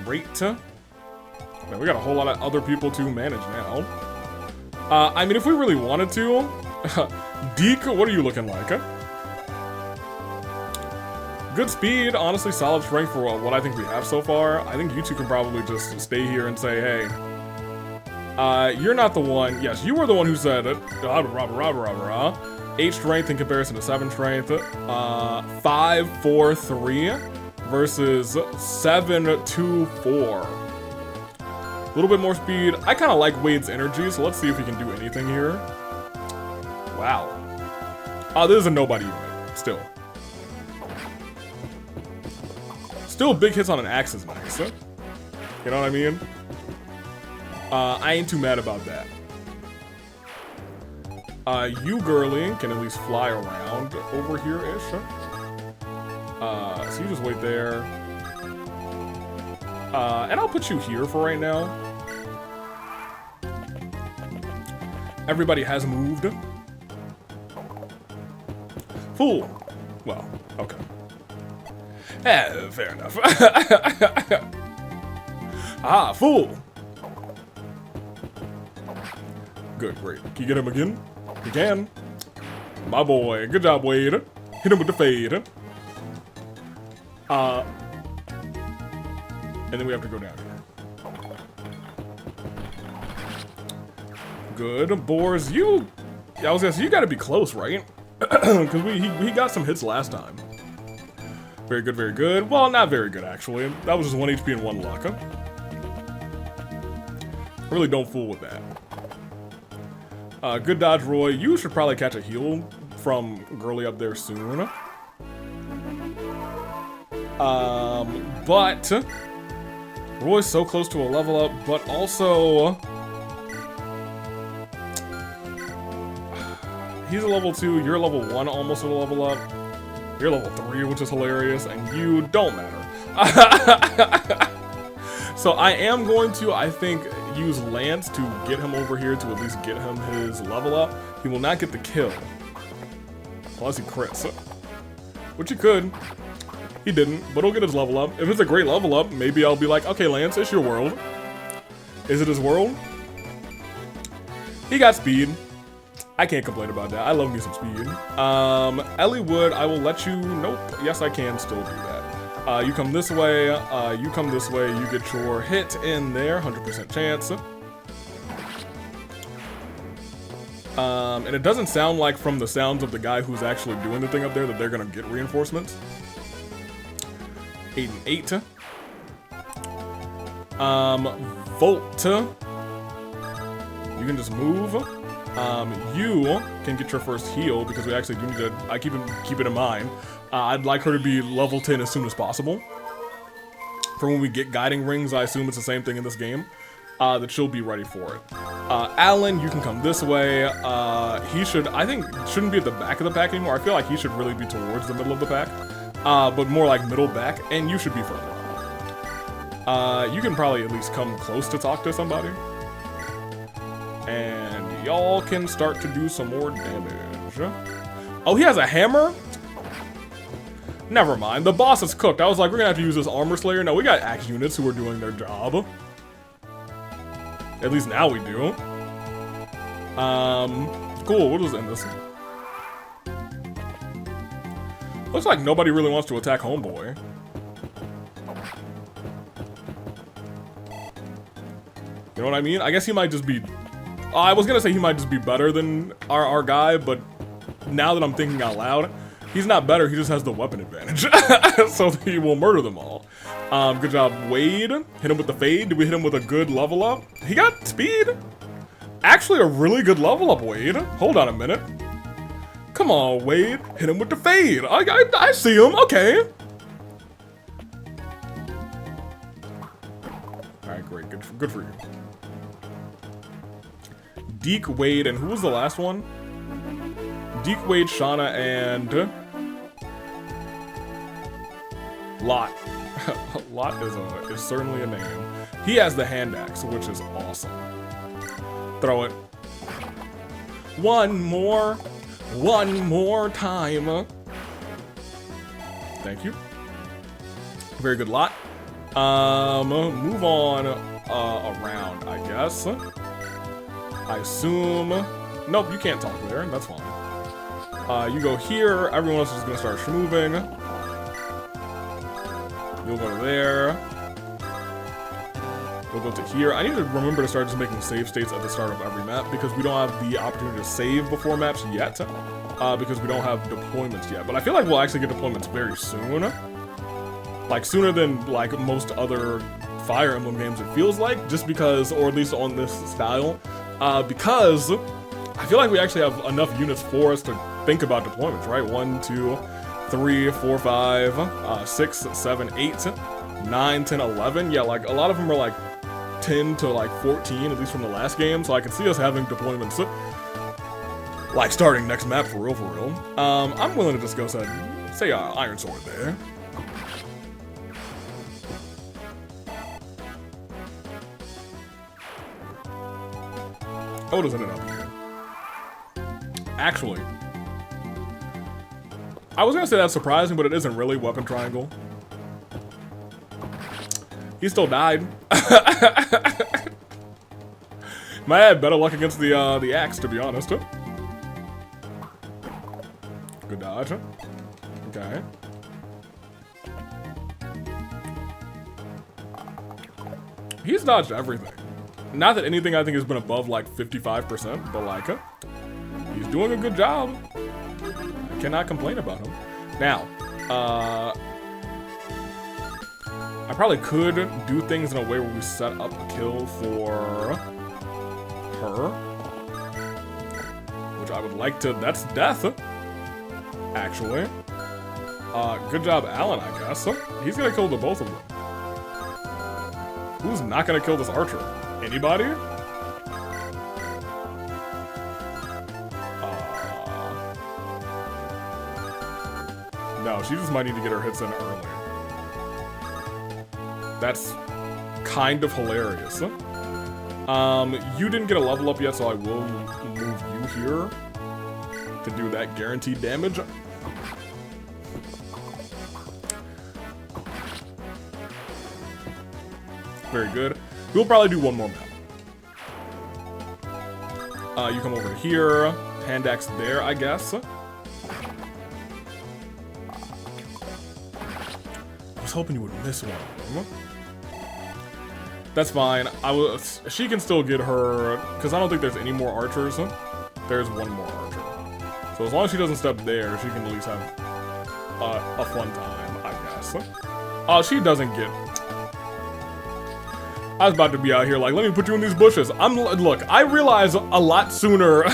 Great. Man, we got a whole lot of other people to manage now. I mean, if we really wanted to... Deke, what are you looking like? Good speed, honestly, solid strength for what I think we have so far. I think you two can probably just stay here and say, hey... you're not the one... Yes, you were the one who said... 8 strength in comparison to 7 strength. 5, 4, 3 versus 7, 2, 4. A little bit more speed. I kind of like Wade's energy, so let's see if we can do anything here. Wow. Oh, this is a nobody unit. Still. Still big hits on an axe is nice. You know what I mean? I ain't too mad about that. You, girly, can at least fly around over here-ish. So you just wait there. And I'll put you here for right now. Everybody has moved. Fool. Well, okay. Fair enough. Ah, fool. Good, great. Can you get him again? You can. My boy. Good job, Wade. Hit him with the fade. And then we have to go down here. Good. Boars, you... I was gonna say, you gotta be close, right? Because he got some hits last time. Very good, very good. Well, not very good, actually. That was just 1 HP and 1 luck. I really don't fool with that. Good dodge, Roy. You should probably catch a heal from Girly up there soon. But Roy's so close to a level up, but also he's a level 2, you're level 1 almost at a level up. You're level 3, which is hilarious, and you don't matter. So I am going to, I think, use Lance to get him over here to at least get him his level up. He will not get the kill. Unless he crits. Which he could. He didn't, but he'll get his level up. If it's a great level up, maybe I'll be like, okay, Lance, it's your world. Is it his world? He got speed. I can't complain about that. I love me some speed. Ellie Wood, I will let you... Nope. Yes, I can still do that. You come this way. You come this way. You get your hit in there. 100% chance. And it doesn't sound like from the sounds of the guy who's actually doing the thing up there that they're going to get reinforcements. 8 and 8. Volt. You can just move. You can get your first heal because we actually do need to. I keep it in mind. I'd like her to be level 10 as soon as possible. For when we get guiding rings, I assume it's the same thing in this game. That she'll be ready for it. Alan, you can come this way. He should, I think, shouldn't be at the back of the pack anymore. I feel like he should really be towards the middle of the pack. But more like middle back, and you should be further. You can probably at least come close to talk to somebody. And y'all can start to do some more damage. Oh, he has a hammer? Never mind. The boss is cooked. I was like, we're gonna have to use this armor slayer. No, we got axe units who are doing their job. At least now we do. Cool. What was in this? Looks like nobody really wants to attack Homeboy. You know what I mean? I guess he might just be... I was gonna say he might just be better than our guy, but now that I'm thinking out loud, he's not better, he just has the weapon advantage. So he will murder them all. Good job, Wade. Hit him with the fade. Did we hit him with a good level up? He got speed. Actually, a really good level up, Wade. Hold on a minute. Come on, Wade. Hit him with the fade. I see him. Okay. Alright, great. Good for you. Deke, Wade, and who was the last one? Deke, Wade, Shauna, and... Lot. Lot is certainly a name. He has the hand axe, which is awesome. Throw it. One more time. Thank you. Very good, Lot. Move on around, I guess. I assume. Nope, you can't talk there. That's fine. You go here. Everyone else is gonna start moving. You'll go to there. We'll go to here. I need to remember to start just making save states at the start of every map because we don't have the opportunity to save before maps yet. Because we don't have deployments yet. But I feel like we'll actually get deployments very soon. Like sooner than like most other Fire Emblem games, it feels like, just because, or at least on this style, because I feel like we actually have enough units for us to think about deployments, right? 1, 2, 3, 4, 5, 6, 7, 8, 9, 10, 11. Yeah, like a lot of them are like 10 to like 14, at least from the last game, so I can see us having deployments like starting next map for real. I'm willing to just go say Iron Sword there. Oh, doesn't it up here? Actually, I was gonna say that's surprising, but it isn't really. Weapon triangle. He still died. Might have better luck against the axe, to be honest. Good dodge. Okay. He's dodged everything. Not that anything I think has been above like 55%, but like he's doing a good job. I cannot complain about him. Now, I probably could do things in a way where we set up a kill for her, which I would like to. That's death, actually. Good job, Alan, I guess. He's gonna kill the both of them. Who's not gonna kill this archer? Anybody? No, she just might need to get her hits in early. That's kind of hilarious. You didn't get a level up yet, so I will move you here to do that guaranteed damage. Very good. We'll probably do one more map. You come over here. Hand axe there, I guess. I was hoping you would miss one of them. That's fine. She can still get her, because I don't think there's any more archers. There's one more archer. So as long as she doesn't step there, she can at least have a fun time, I guess. She doesn't get... I was about to be out here like, let me put you in these bushes. Look, I realize a lot sooner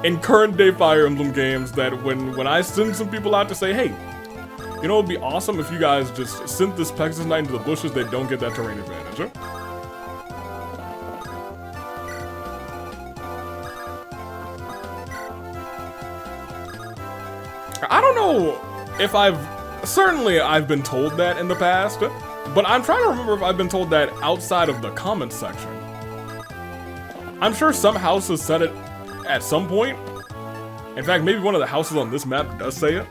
in current day Fire Emblem games that when I send some people out to say, hey, you know, it'd be awesome if you guys just sent this Pegasus Knight into the bushes, they don't get that terrain advantage. I don't know if certainly I've been told that in the past, but I'm trying to remember if I've been told that outside of the comments section. I'm sure some houses said it at some point. In fact, maybe one of the houses on this map does say it.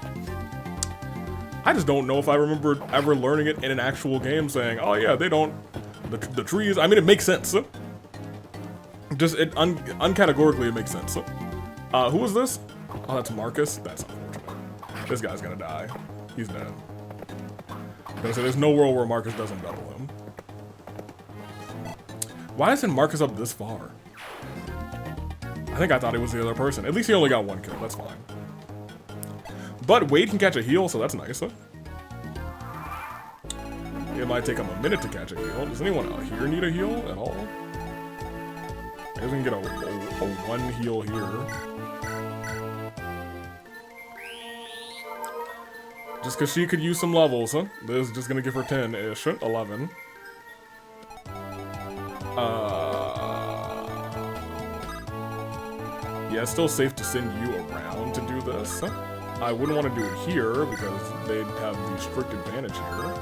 I just don't know if I remember ever learning it in an actual game saying, oh yeah, they don't, the trees, I mean, it makes sense. Just, uncategorically, it makes sense. Who is this? Oh, that's Marcus? That's unfortunate. This guy's gonna die. He's dead. I'm gonna say, there's no world where Marcus doesn't double him. Why isn't Marcus up this far? I think I thought he was the other person. At least he only got one kill, that's fine. But Wade can catch a heal, so that's nice. It might take him a minute to catch a heal. Does anyone out here need a heal at all? I guess we can get a one heal here. Just because she could use some levels, huh? This is just gonna give her 10-ish, 11. Yeah, it's still safe to send you around to do this. I wouldn't want to do it here because they'd have the strict advantage here.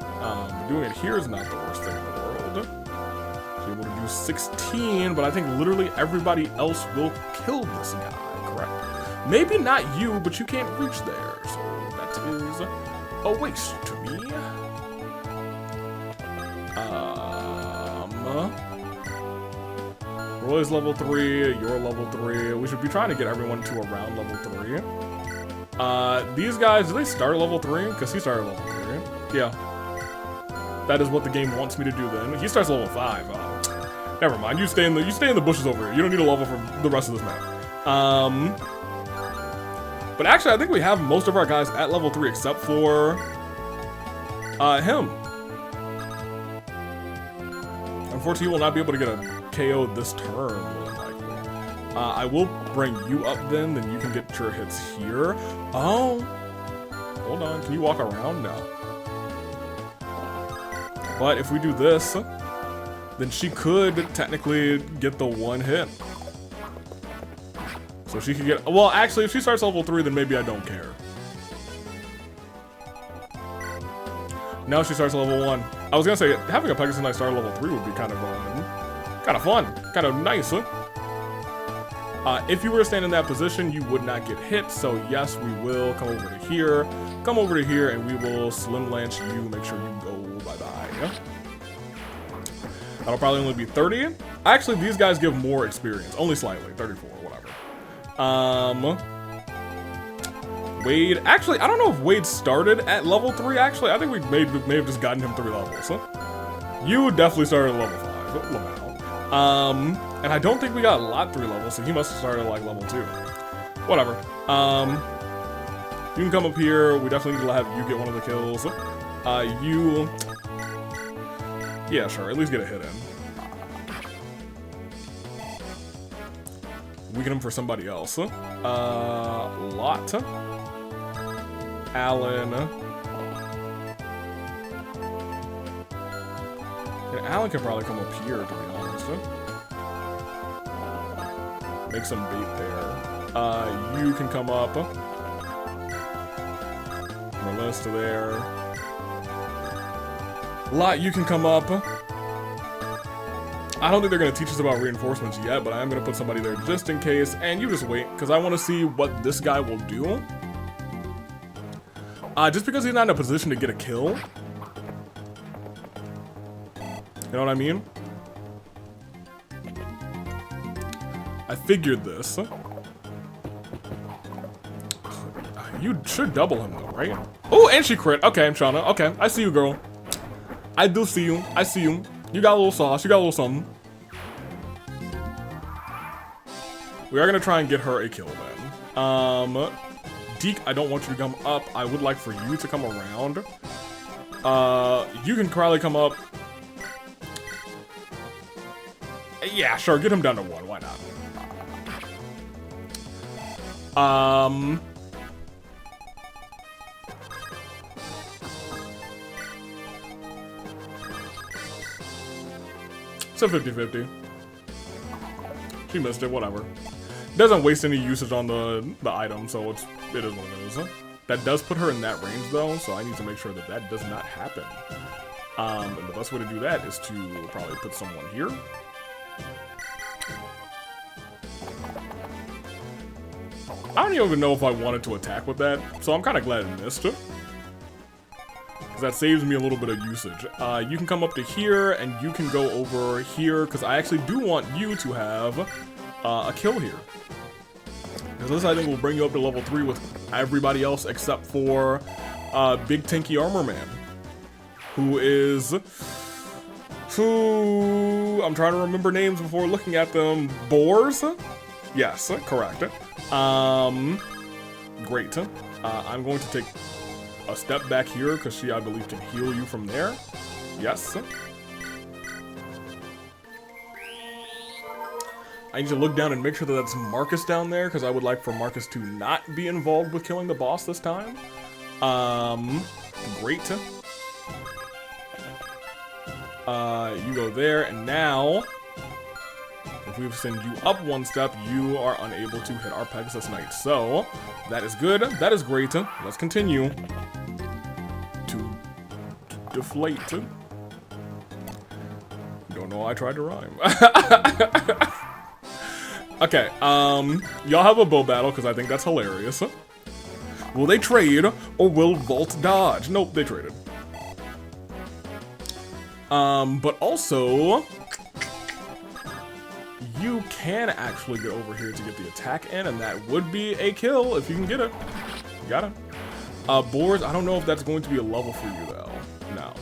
But doing it here is not the worst thing in the world. She's able to do 16, but I think literally everybody else will kill this guy, correct? Maybe not you, but you can't reach there, so that is a waste to me. Roy's level 3, you're level 3. We should be trying to get everyone to around level 3. These guys, do they start level 3? Because he started level 3. Yeah. That is what the game wants me to do then. He starts level 5. Never mind. You stay in the bushes over here. You don't need a level for the rest of this map. But actually, I think we have most of our guys at level 3 except for him. Unfortunately, he will not be able to get a KO this turn, more than likely. I will bring you up then you can get your hits here. Oh, hold on. Can you walk around? No. But if we do this, then she could technically get the one hit. So she could get, well, actually, if she starts level 3, then maybe I don't care. Now she starts level 1. I was gonna say, having a Pegasus Knight start level 3 would be kind of fun, kind of nice, huh? If you were to stand in that position, you would not get hit, so yes, we will come over to here, and we will Slim Lance you, make sure you go bye-bye. That'll probably only be 30. Actually, these guys give more experience, only slightly, 34, whatever. Wade, actually, I don't know if Wade started at level 3, actually. I think we may have just gotten him 3 levels. Huh? You definitely started at level 5, Lamau. And I don't think we got Lot 3 levels, so he must have started at, like, level 2. Whatever. You can come up here. We definitely need to have you get one of the kills. Yeah, sure, at least get a hit in. Weaken him for somebody else. Lot. Alan. And Alan can probably come up here, to be honest. Make some bait there. You can come up. Merlin's to there. Lot, you can come up. I don't think they're going to teach us about reinforcements yet, but I am going to put somebody there just in case. And you just wait, because I want to see what this guy will do. Just because he's not in a position to get a kill. You know what I mean? I figured this. You should double him though, right? Oh, and she crit. Okay, Shauna. Okay, I see you, girl. I do see you. I see you. You got a little sauce. You got a little something. We are going to try and get her a kill then. Deke, I don't want you to come up. I would like for you to come around. You can probably come up. Yeah, sure. Get him down to 1. Why not? It's a 50-50. She missed it, whatever. Doesn't waste any usage on the item, so it is what it is. That does put her in that range though, so I need to make sure that that does not happen. And the best way to do that is to probably put someone here. I don't even know if I wanted to attack with that, so I'm kind of glad I missed it. Because that saves me a little bit of usage. You can come up to here, and you can go over here, because I actually do want you to have a kill here. Because this, I think, will bring you up to level 3 with everybody else except for Big Tanky Armor Man. Who is... I'm trying to remember names before looking at them. Boars? Yes, correct. Great. I'm going to take a step back here because she, I believe, can heal you from there. Yes. I need to look down and make sure that that's Marcus down there because I would like for Marcus to not be involved with killing the boss this time. Great. You go there, and now, if we send you up one step, you are unable to hit our Pegasus Knight. So, that is good. That is great. Let's continue to deflate. Don't know why I tried to rhyme. Okay, y'all have a bow battle, because I think that's hilarious. Will they trade, or will Volt dodge? Nope, they traded. But also, you can actually get over here to get the attack in, and that would be a kill if you can get it. You got it. Boards, I don't know if that's going to be a level for you, though. No.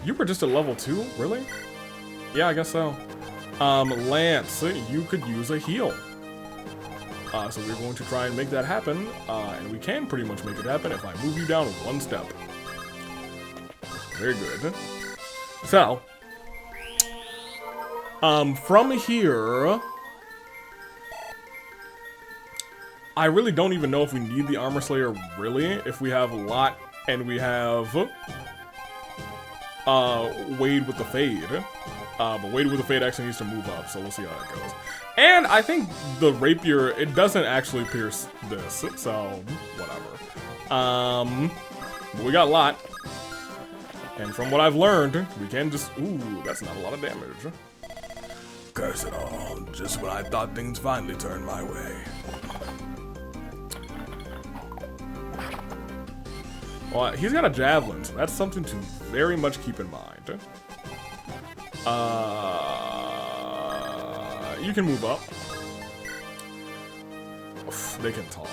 You were just a level 2? Really? Yeah, I guess so. Lance, you could use a heal. So we're going to try and make that happen, and we can pretty much make it happen if I move you down one step. Very good. So, from here, I really don't even know if we need the Armor Slayer, really, if we have Lot and we have Wade with the Fade. But Wade with the Fade actually needs to move up, so we'll see how that goes. And I think the Rapier, it doesn't actually pierce this, so whatever. But we got Lot. And from what I've learned, we can just... Ooh, that's not a lot of damage. Curse it all, just when I thought things finally turned my way. Well, he's got a Javelin, so that's something to very much keep in mind. You can move up. Oof, they can talk.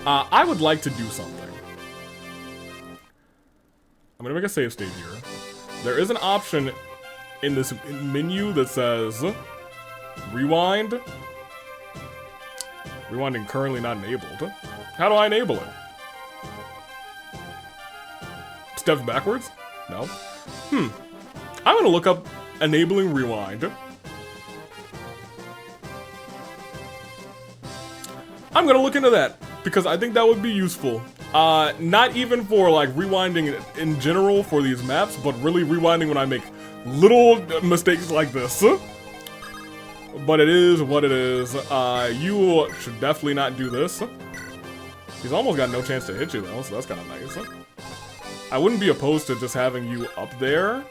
I would like to do something. I'm gonna make a save state here. There is an option in this menu that says rewind. Rewinding currently not enabled. How do I enable it? Steps backwards? No. I'm gonna look up enabling rewind. I'm gonna look into that because I think that would be useful. Not even for like rewinding in general for these maps, but really rewinding when I make little mistakes like this. But it is what it is. You should definitely not do this. He's almost got no chance to hit you though, so that's kind of nice. I wouldn't be opposed to just having you up there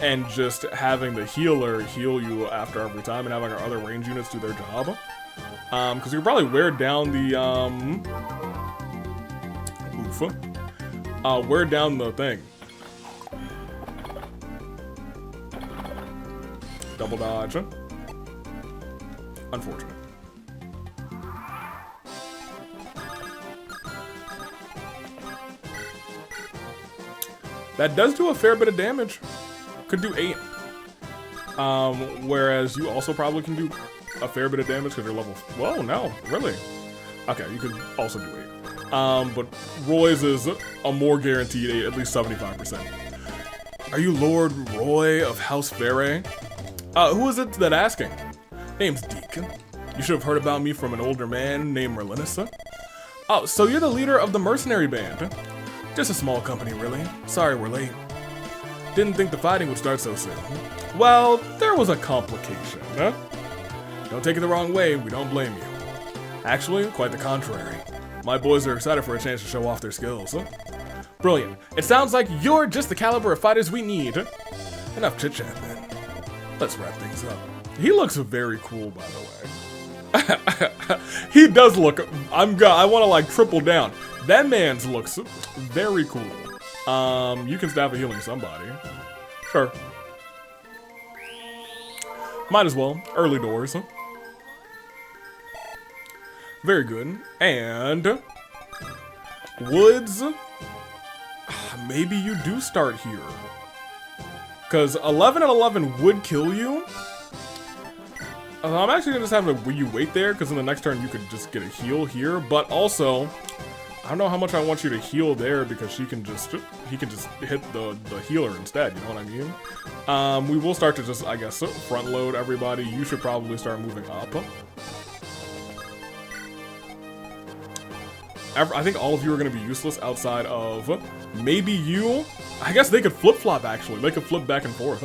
and just having the healer heal you after every time and having our other range units do their job. Because you could probably wear down the, wear down the thing. Double dodge. Unfortunate. That does do a fair bit of damage. Could do 8. Whereas you also probably can do a fair bit of damage because you're level... Whoa, no, really? Okay, you could also do 8. But Roy's is a more guaranteed 8, at least 75%. Are you Lord Roy of House Fere? Who is it that asking? Name's Deacon. You should have heard about me from an older man named Merlinus. Oh, so you're the leader of the mercenary band. Just a small company, really. Sorry we're late. Didn't think the fighting would start so soon. Well, there was a complication, huh? Don't take it the wrong way, we don't blame you. Actually, quite the contrary. My boys are excited for a chance to show off their skills, huh? Brilliant. It sounds like you're just the caliber of fighters we need. Enough chit-chat, then. Let's wrap things up. He looks very cool, by the way. He does look... I want to, like, triple down. That man's looks very cool. You can stab a healing somebody. Sure. Might as well. Early doors. Very good. And... Woods... Maybe you do start here. Because 11 and 11 would kill you. I'm actually going to just have you wait there, because in the next turn you could just get a heal here. But also... I don't know how much I want you to heal there because he can just hit the healer instead, you know what I mean? We will start to just, I guess, front load everybody. You should probably start moving up. I think all of you are going to be useless outside of maybe you. I guess they could flip-flop, actually. They could flip back and forth.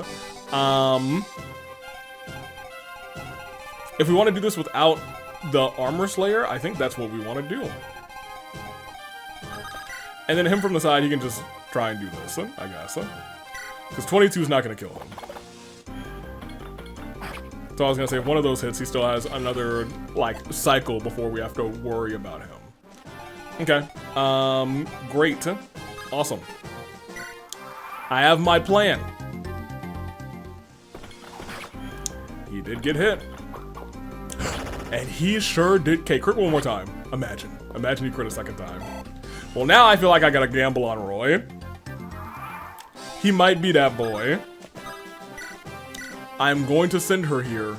If we want to do this without the Armor Slayer, I think that's what we want to do. And then him from the side, he can just try and do this, I guess. Because 22 is not going to kill him. So I was going to say, if one of those hits, he still has another, like, cycle before we have to worry about him. Okay. Great. Awesome. I have my plan. He did get hit. And he sure did. Okay, crit one more time. Imagine. Imagine he crit a second time. Well, now I feel like I gotta gamble on Roy. He might be that boy. I'm going to send her here.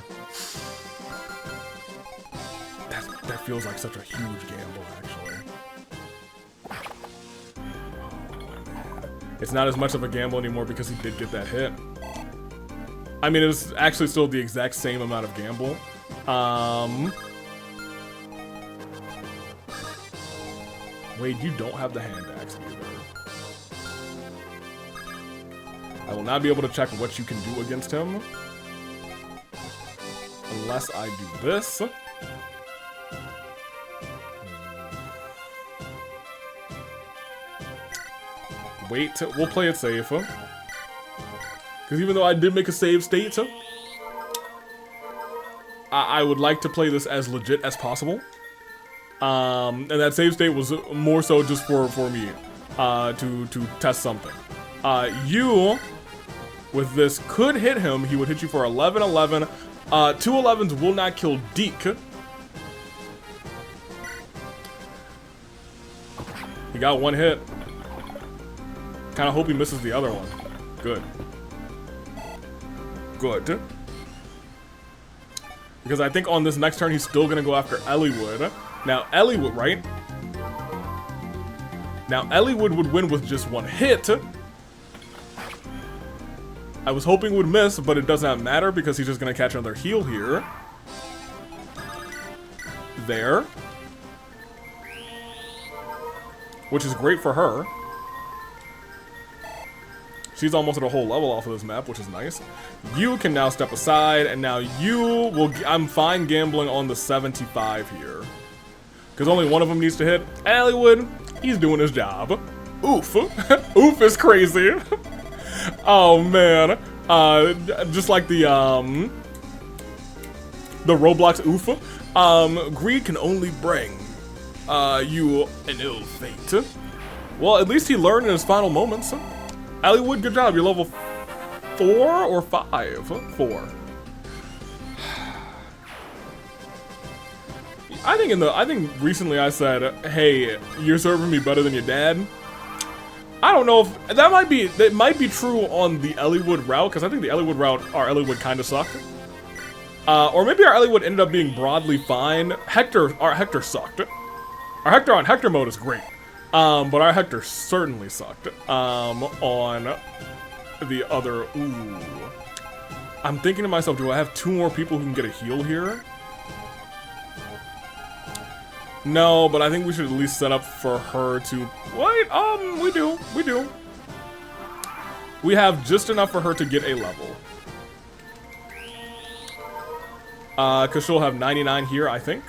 That feels like such a huge gamble, actually. Oh, man. It's not as much of a gamble anymore because he did get that hit. I mean, it's actually still the exact same amount of gamble. Wait, you don't have the hand axe either. I will not be able to check what you can do against him. Unless I do this. Wait, we'll play it safe. Because even though I did make a save state, I would like to play this as legit as possible. And that save state was more so just for me, to test something. You, with this, could hit him. He would hit you for 11, 11. 2 11s will not kill Deke. He got one hit. Kind of hope he misses the other one. Good. Good. Because I think on this next turn, he's still going to go after Eliwood. Now, Eliwood, right? Now, Eliwood would win with just one hit. I was hoping would miss, but it does not matter because he's just going to catch another heal here. There. Which is great for her. She's almost at a whole level off of this map, which is nice. You can now step aside, and now you will... I'm fine gambling on the 75 here. Because only one of them needs to hit. Eliwood, he's doing his job. Oof. Oof is crazy. Oh, man. Just like the Roblox oof. Greed can only bring you an ill fate. Well, at least he learned in his final moments. Eliwood, good job. You're level 4 or 5? 4. I think recently I said, "Hey, you're serving me better than your dad." I don't know if that might be true on the Eliwood route, because I think the Eliwood route, our Eliwood kind of sucked. Or maybe our Eliwood ended up being broadly fine. Our Hector sucked. Our Hector on Hector mode is great. But our Hector certainly sucked, on the other, ooh. I'm thinking to myself, do I have 2 more people who can get a heal here? No, but I think we should at least set up for her to, wait, we do. We have just enough for her to get a level. Cause she'll have 99 here, I think.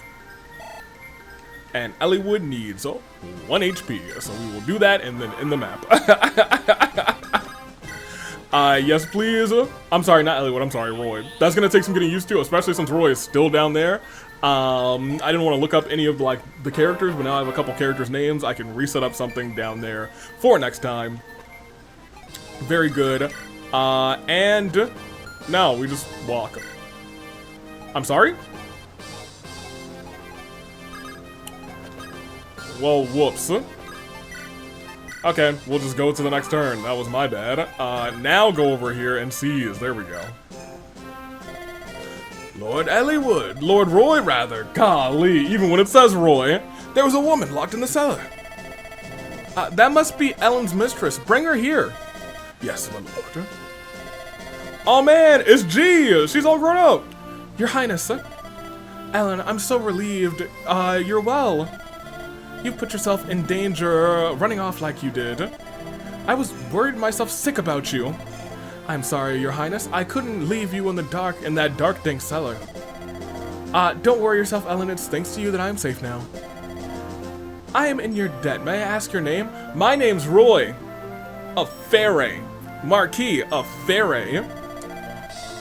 And Eliwood needs 1 HP, so we will do that and then in the map. Yes, please. I'm sorry, not Eliwood. I'm sorry, Roy. That's gonna take some getting used to, especially since Roy is still down there. I didn't want to look up any of the characters, but now I have a couple characters' names. I can reset up something down there for next time. Very good. And no, we just walk. I'm sorry? Well, whoops. Okay, we'll just go to the next turn. That was my bad. Now go over here and seize. There we go. Lord Eliwood. Lord Roy, rather. Golly, even when it says Roy. There was a woman locked in the cellar. That must be Ellen's mistress. Bring her here. Yes, my lord. Oh man, it's G. She's all grown up. Your Highness. Ellen, I'm so relieved. You're well. You've put yourself in danger running off like you did. I was worried myself sick about you. I'm sorry, Your Highness. I couldn't leave you in the dark in that dark dank cellar. Don't worry yourself, Ellen. It's thanks to you that I am safe now. I am in your debt. May I ask your name? My name's Roy of Fairey, Marquis of Fairey.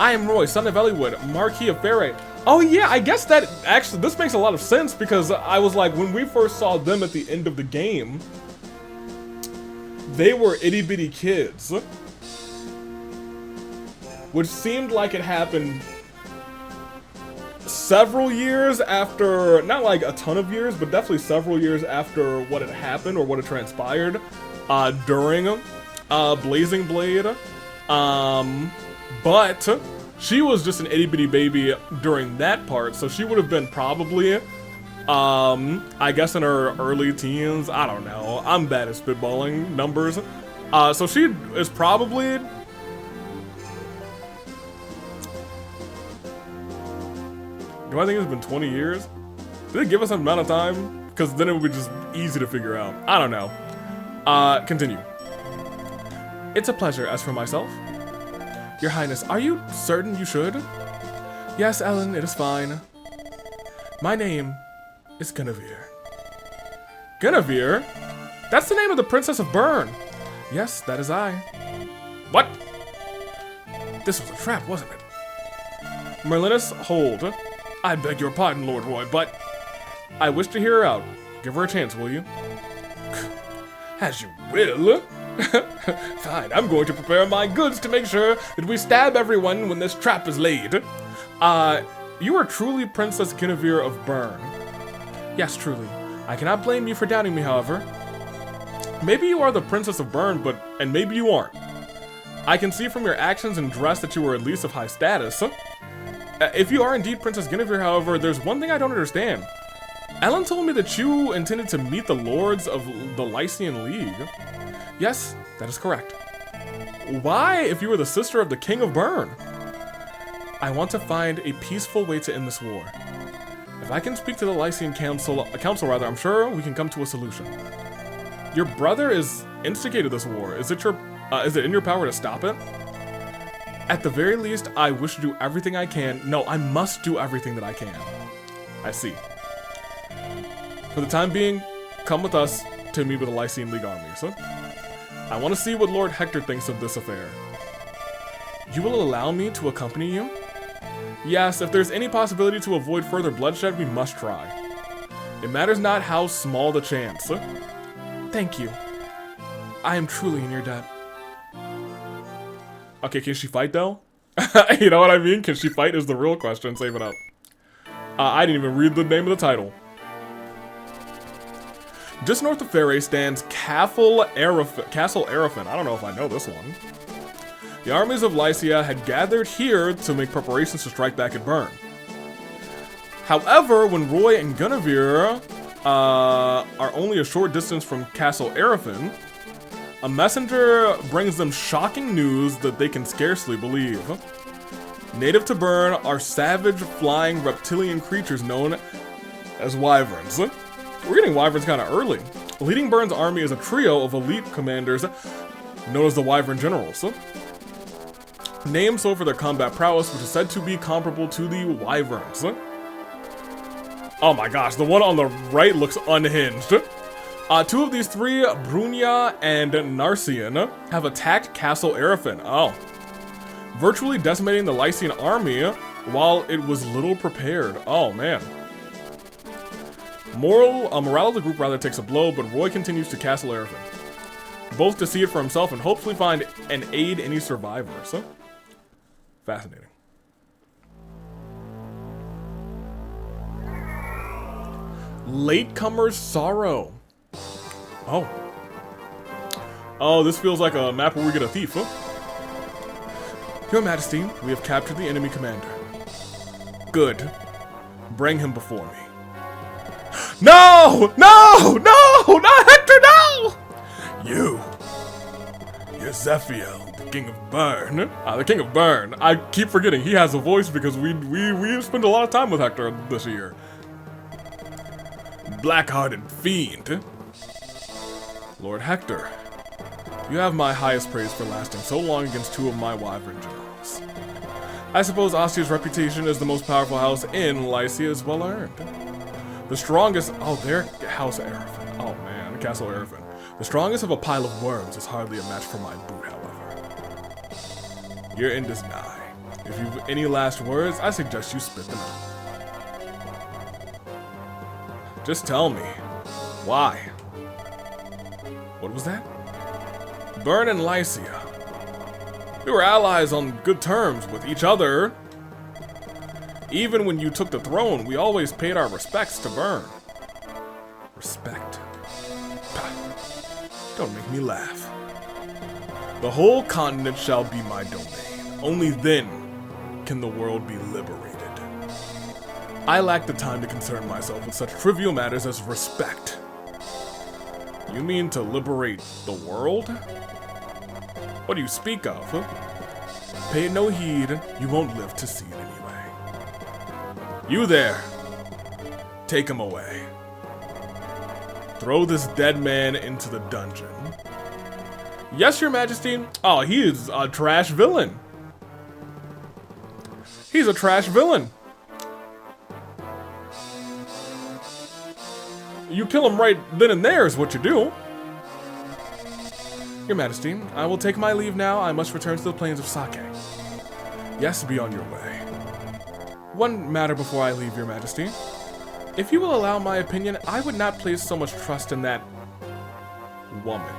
I am Roy, son of Elliewood, Marquis of Fairey. Oh yeah, I guess that actually, this makes a lot of sense because I was like, when we first saw them at the end of the game, they were itty bitty kids. Which seemed like it happened several years after, not like a ton of years, but definitely several years after what had happened or what had transpired during Blazing Blade. But she was just an itty bitty baby during that part, so she would have been probably, I guess in her early teens. I don't know. I'm bad at spitballing numbers. So she is probably... Do I think it's been 20 years? Did it give us an amount of time? Because then it would be just easy to figure out. I don't know. Continue. It's a pleasure. As for myself, Your Highness, are you certain you should? Yes, Ellen, it is fine. My name is Guinevere. Guinevere? That's the name of the Princess of Bern. Yes, that is I. What? This was a trap, wasn't it? Merlinus, hold. I beg your pardon, Lord Roy, but I wish to hear her out. Give her a chance, will you? As you will. Fine, I'm going to prepare my goods to make sure that we stab everyone when this trap is laid. You are truly Princess Guinevere of Bern. Yes, truly. I cannot blame you for doubting me, however. Maybe you are the Princess of Bern, and maybe you aren't. I can see from your actions and dress that you are at least of high status. If you are indeed Princess Guinevere, however, there's one thing I don't understand. Ellen told me that you intended to meet the lords of the Lycian League. Yes, that is correct. Why, if you were the sister of the King of Bern? I want to find a peaceful way to end this war. If I can speak to the Lycian Council, I'm sure we can come to a solution. Your brother has instigated this war. Is it in your power to stop it? At the very least, I wish to do everything I can. No, I must do everything that I can. I see. For the time being, come with us to meet with the Lycian League army, so? I want to see what Lord Hector thinks of this affair. You will allow me to accompany you? Yes, if there's any possibility to avoid further bloodshed, we must try. It matters not how small the chance. Thank you. I am truly in your debt. Okay, can she fight though? You know what I mean? Can she fight is the real question. Save it up. I didn't even read the name of the title. Just north of Fairey stands Castle Arafin. I don't know if I know this one. The armies of Lycia had gathered here to make preparations to strike back at Bern. However, when Roy and Guinevere are only a short distance from Castle Arafin, a messenger brings them shocking news that they can scarcely believe. Native to Bern are savage, flying, reptilian creatures known as wyverns. We're getting wyverns kind of early. Leading Bern's army is a trio of elite commanders known as the Wyvern Generals. Named so for their combat prowess, which is said to be comparable to the wyverns. Oh my gosh, the one on the right looks unhinged. Two of these three, Brunia and Narcian, have attacked Castle Arafin. Oh. Virtually decimating the Lycian army while it was little prepared. Oh, man. Morale of the group rather takes a blow, but Roy continues to Castle Arafin, both to see it for himself and hopefully find and aid any survivors. Fascinating. Latecomer's Sorrow. Oh. Oh, this feels like a map where we get a thief, huh? Your Majesty, we have captured the enemy commander. Good. Bring him before me. No! No! No! Not Hector, no! You're Zephiel, the King of Bern. The King of Bern. I keep forgetting he has a voice because we spent a lot of time with Hector this year. black-hearted fiend. Lord Hector, you have my highest praise for lasting so long against two of my wyvern generals. I suppose Ostia's reputation as the most powerful house in Lycia is well earned. The strongest, oh, their House Arafin. Oh man, Castle Arafin. The strongest of a pile of worms is hardly a match for my boot, however. Your end is nigh. If you've any last words, I suggest you spit them out. Just tell me, why? What was that? Bern and Lycia. We were allies on good terms with each other. Even when you took the throne, we always paid our respects to Bern. Respect. Pah. Don't make me laugh. The whole continent shall be my domain. Only then can the world be liberated. I lack the time to concern myself with such trivial matters as respect. You mean to liberate the world? What do you speak of? Huh? Pay it no heed, you won't live to see it anyway. You there, take him away. Throw this dead man into the dungeon. Yes, your majesty. Oh, he is a trash villain. He's a trash villain. You kill him right then and there is what you do. Your majesty, I will take my leave now. I must return to the plains of Sake. Yes, be on your way. One matter before I leave, your majesty. If you will allow my opinion, I would not place so much trust in that woman.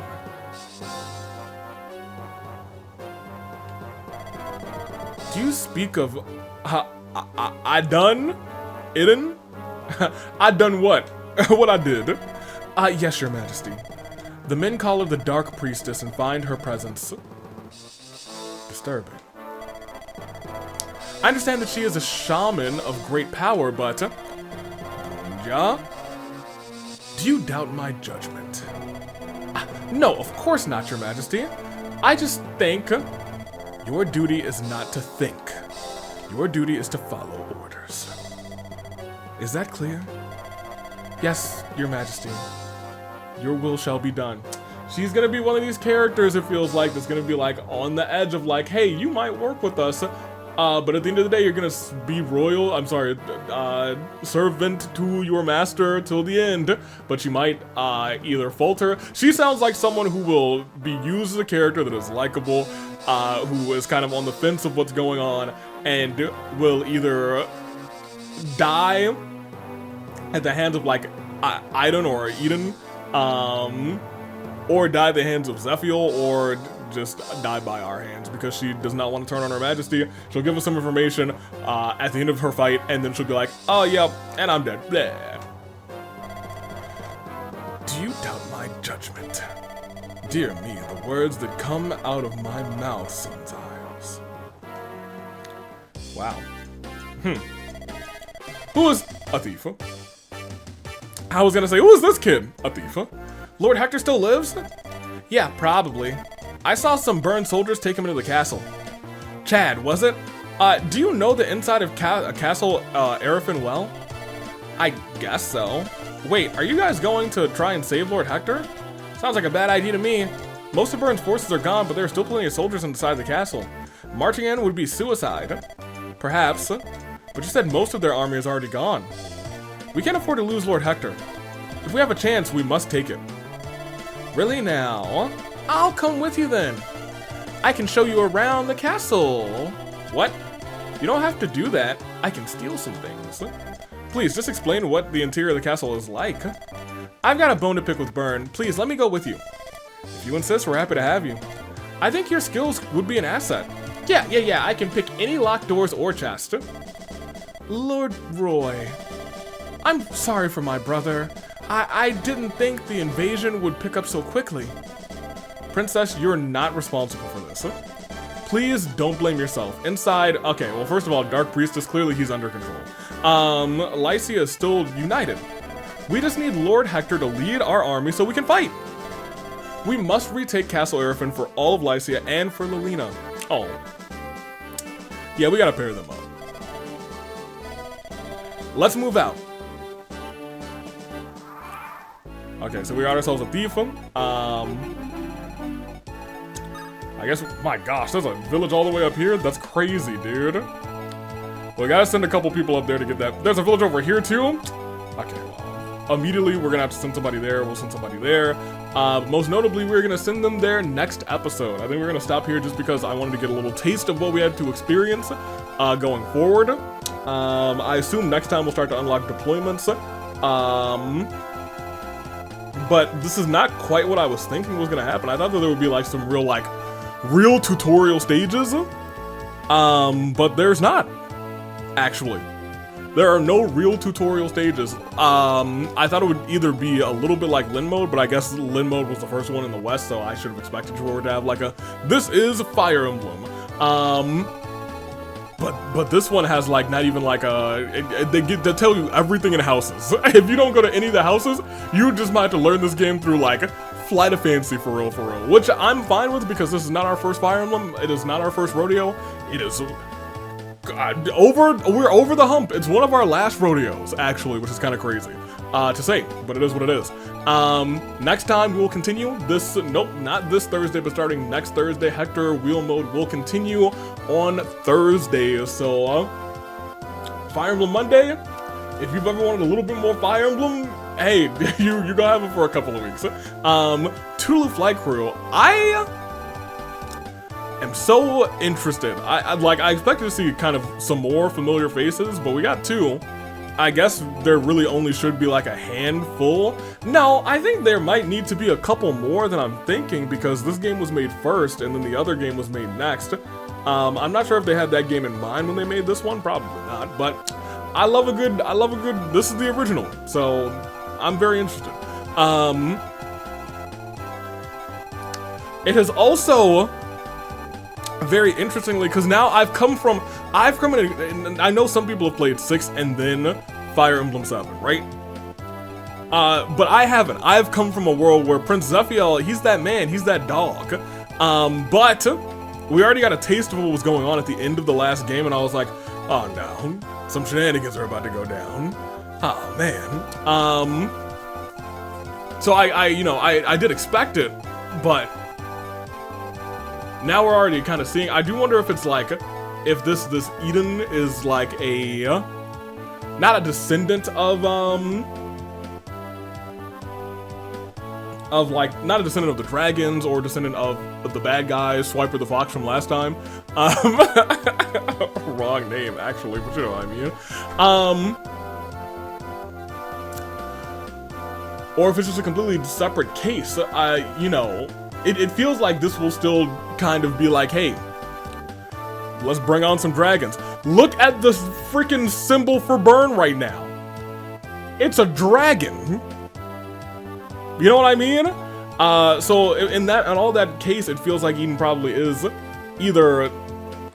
Do you speak of I done? Iden? I done what? What I did? Yes, your majesty. The men call her the Dark Priestess and find her presence disturbing. I understand that she is a shaman of great power, but... yeah? Do you doubt my judgment? No, of course not, your majesty. I just think... your duty is not to think. Your duty is to follow orders. Is that clear? Yes, your majesty. Your will shall be done. She's gonna be one of these characters, it feels like, that's gonna be like on the edge of like, hey, you might work with us, but at the end of the day, you're gonna be servant to your master till the end, but you might either falter. She sounds like someone who will be used as a character that is likable, who is kind of on the fence of what's going on, and will either die at the hands of like Iden or Eden, or die at the hands of Zephiel, or just die by our hands, because she does not want to turn on her majesty. She'll give us some information at the end of her fight, and then she'll be like, oh, yep, and I'm dead. Bleh. Do you doubt my judgment? Dear me, the words that come out of my mouth sometimes. Wow. Who is a thief? I was gonna say, who is this kid? A thief? Lord Hector still lives? Yeah, probably. I saw some burned soldiers take him into the castle. Chad, was it? Do you know the inside of Castle Arafin well? I guess so. Wait, are you guys going to try and save Lord Hector? Sounds like a bad idea to me. Most of Burn's forces are gone, but there are still plenty of soldiers inside the castle. Marching in would be suicide. Perhaps. But you said most of their army is already gone. We can't afford to lose Lord Hector. If we have a chance, we must take it. Really now? I'll come with you then. I can show you around the castle. What? You don't have to do that. I can steal some things. Please, just explain what the interior of the castle is like. I've got a bone to pick with Bern. Please, let me go with you. If you insist, we're happy to have you. I think your skills would be an asset. Yeah, I can pick any locked doors or chest. Lord Roy, I'm sorry for my brother. I didn't think the invasion would pick up so quickly. Princess, you're not responsible for this. Please don't blame yourself. Inside, okay, well, first of all, Dark Priestess, clearly he's under control. Lycia is still united. We just need Lord Hector to lead our army so we can fight. We must retake Castle Arafin for all of Lycia and for Lilina. Oh. Yeah, we gotta pair them up. Let's move out. Okay, so we got ourselves a thief. I guess, my gosh, there's a village all the way up here? That's crazy, dude. Well, we gotta send a couple people up there to get that. There's a village over here, too? Okay, well, immediately we're gonna have to send somebody there. We'll send somebody there. Most notably, we're gonna send them there next episode. I think we're gonna stop here just because I wanted to get a little taste of what we had to experience going forward. I assume next time we'll start to unlock deployments. But this is not quite what I was thinking was gonna happen. I thought that there would be like some real tutorial stages, but there's not, actually. There are no real tutorial stages. I thought it would either be a little bit like Lin Mode, but I guess Lin Mode was the first one in the West, so I should have expected Jordan to have like a, this is Fire Emblem. But this one has like not even like they tell you everything in houses. If you don't go to any of the houses, you just might have to learn this game through like Flight of Fancy for real, which I'm fine with because this is not our first Fire Emblem. It is not our first rodeo. It is we're over the hump. It's one of our last rodeos actually, which is kind of crazy to say, but it is what it is. Next time we will continue this, nope, not this Thursday, but starting next Thursday, Hector Wheel Mode will continue on Thursday. So Fire Emblem Monday, if you've ever wanted a little bit more Fire Emblem, hey, you're gonna have it for a couple of weeks. Tulu Flight Crew, I am so interested. I expected to see kind of some more familiar faces, but we got two. I guess there really only should be like a handful. No, I think there might need to be a couple more than I'm thinking because this game was made first and then the other game was made next. I'm not sure if they had that game in mind when they made this one, probably not, but I love a good, this is the original, so I'm very interested. It has also, very interestingly, because now I've come in, and I know some people have played 6 and then Fire Emblem 7, right? But I haven't. I've come from a world where Prince Zephiel, he's that man, he's that dog. But we already got a taste of what was going on at the end of the last game, and I was like, oh no, some shenanigans are about to go down. Oh man. So I did expect it, but now we're already kind of seeing. I do wonder if it's like, if this Eden is like a, not a descendant of like, not a descendant of the dragons or descendant of the bad guys, Swiper the Fox from last time. Wrong name actually, but you know what I mean. Or if it's just a completely separate case. It feels like this will still kind of be like, hey, let's bring on some dragons. Look at this freaking symbol for burn right now. It's a dragon. You know what I mean? So in all that case, it feels like Eden probably is either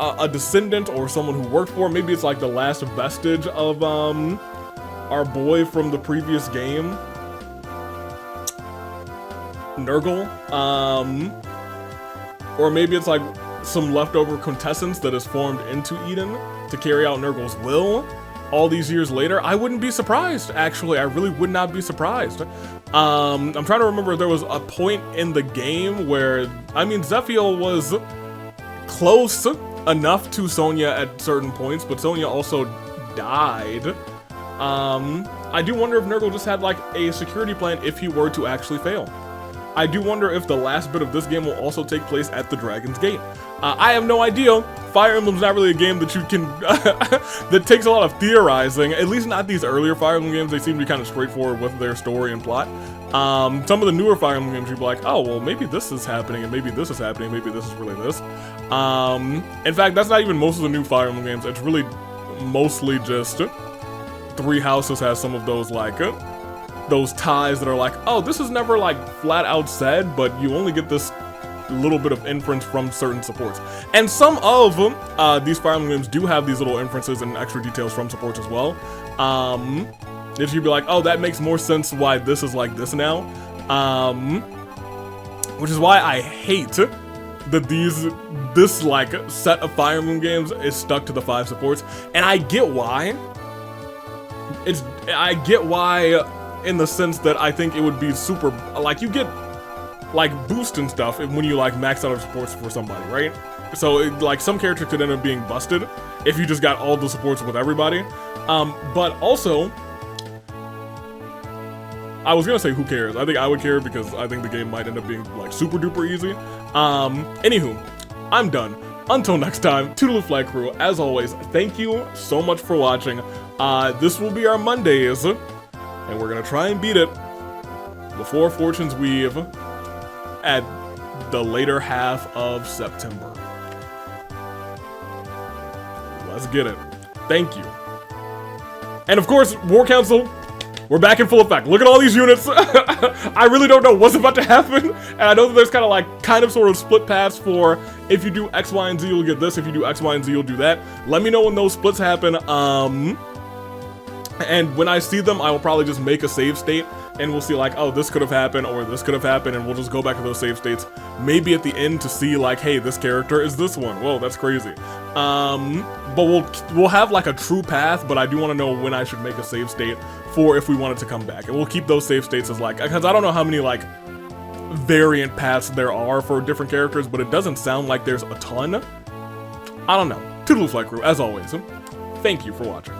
a descendant or someone who worked for him. Maybe it's like the last vestige of our boy from the previous game, Nurgle. Or maybe it's like some leftover quintessence that is formed into Eden to carry out Nurgle's will all these years later. I wouldn't be surprised, actually. I really would not be surprised. I'm trying to remember if there was a point in the game where, Zephiel was close enough to Sonya at certain points, but Sonya also died. I do wonder if Nurgle just had like a security plan if he were to actually fail. I do wonder if the last bit of this game will also take place at the Dragon's Gate. I have no idea. Fire Emblem's not really a game that you can, that takes a lot of theorizing, at least not these earlier Fire Emblem games. They seem to be kind of straightforward with their story and plot. Some of the newer Fire Emblem games, you'd be like, oh, well, maybe this is happening, and maybe this is happening, maybe this is really this. In fact, that's not even most of the new Fire Emblem games. It's really mostly just Three Houses has some of those, like, those ties that are like, oh, this is never like flat out said, but you only get this little bit of inference from certain supports. And some of these Fire Emblem games do have these little inferences and extra details from supports as well. If you'd be like, oh, that makes more sense why this is like this now. Which is why I hate that this like set of Fire Emblem games is stuck to the 5 supports. And I get why. in the sense that I think it would be super, like, you get, like, boost and stuff when you, like, max out of supports for somebody, right? So, like, some characters could end up being busted if you just got all the supports with everybody. But also, I was gonna say who cares? I think I would care because I think the game might end up being, like, super duper easy. Anywho, I'm done. Until next time, Toodaloo Flight Crew, as always, thank you so much for watching. This will be our Mondays, and we're gonna try and beat it before Fortune's Weave at the later half of September. Let's get it. Thank you. And of course, War Council, we're back in full effect. Look at all these units. I really don't know what's about to happen. And I know that there's kind of sort of split paths for if you do X, Y, and Z, you'll get this. If you do X, Y, and Z, you'll do that. Let me know when those splits happen. And when I see them, I will probably just make a save state and we'll see like, oh, this could have happened or this could have happened, and we'll just go back to those save states. Maybe at the end to see like, hey, this character is this one. Whoa, that's crazy. But we'll have like a true path, but I do want to know when I should make a save state for if we want it to come back. And we'll keep those save states as like, because I don't know how many like variant paths there are for different characters, but it doesn't sound like there's a ton. I don't know. Toodaloo Flight Crew, as always, thank you for watching.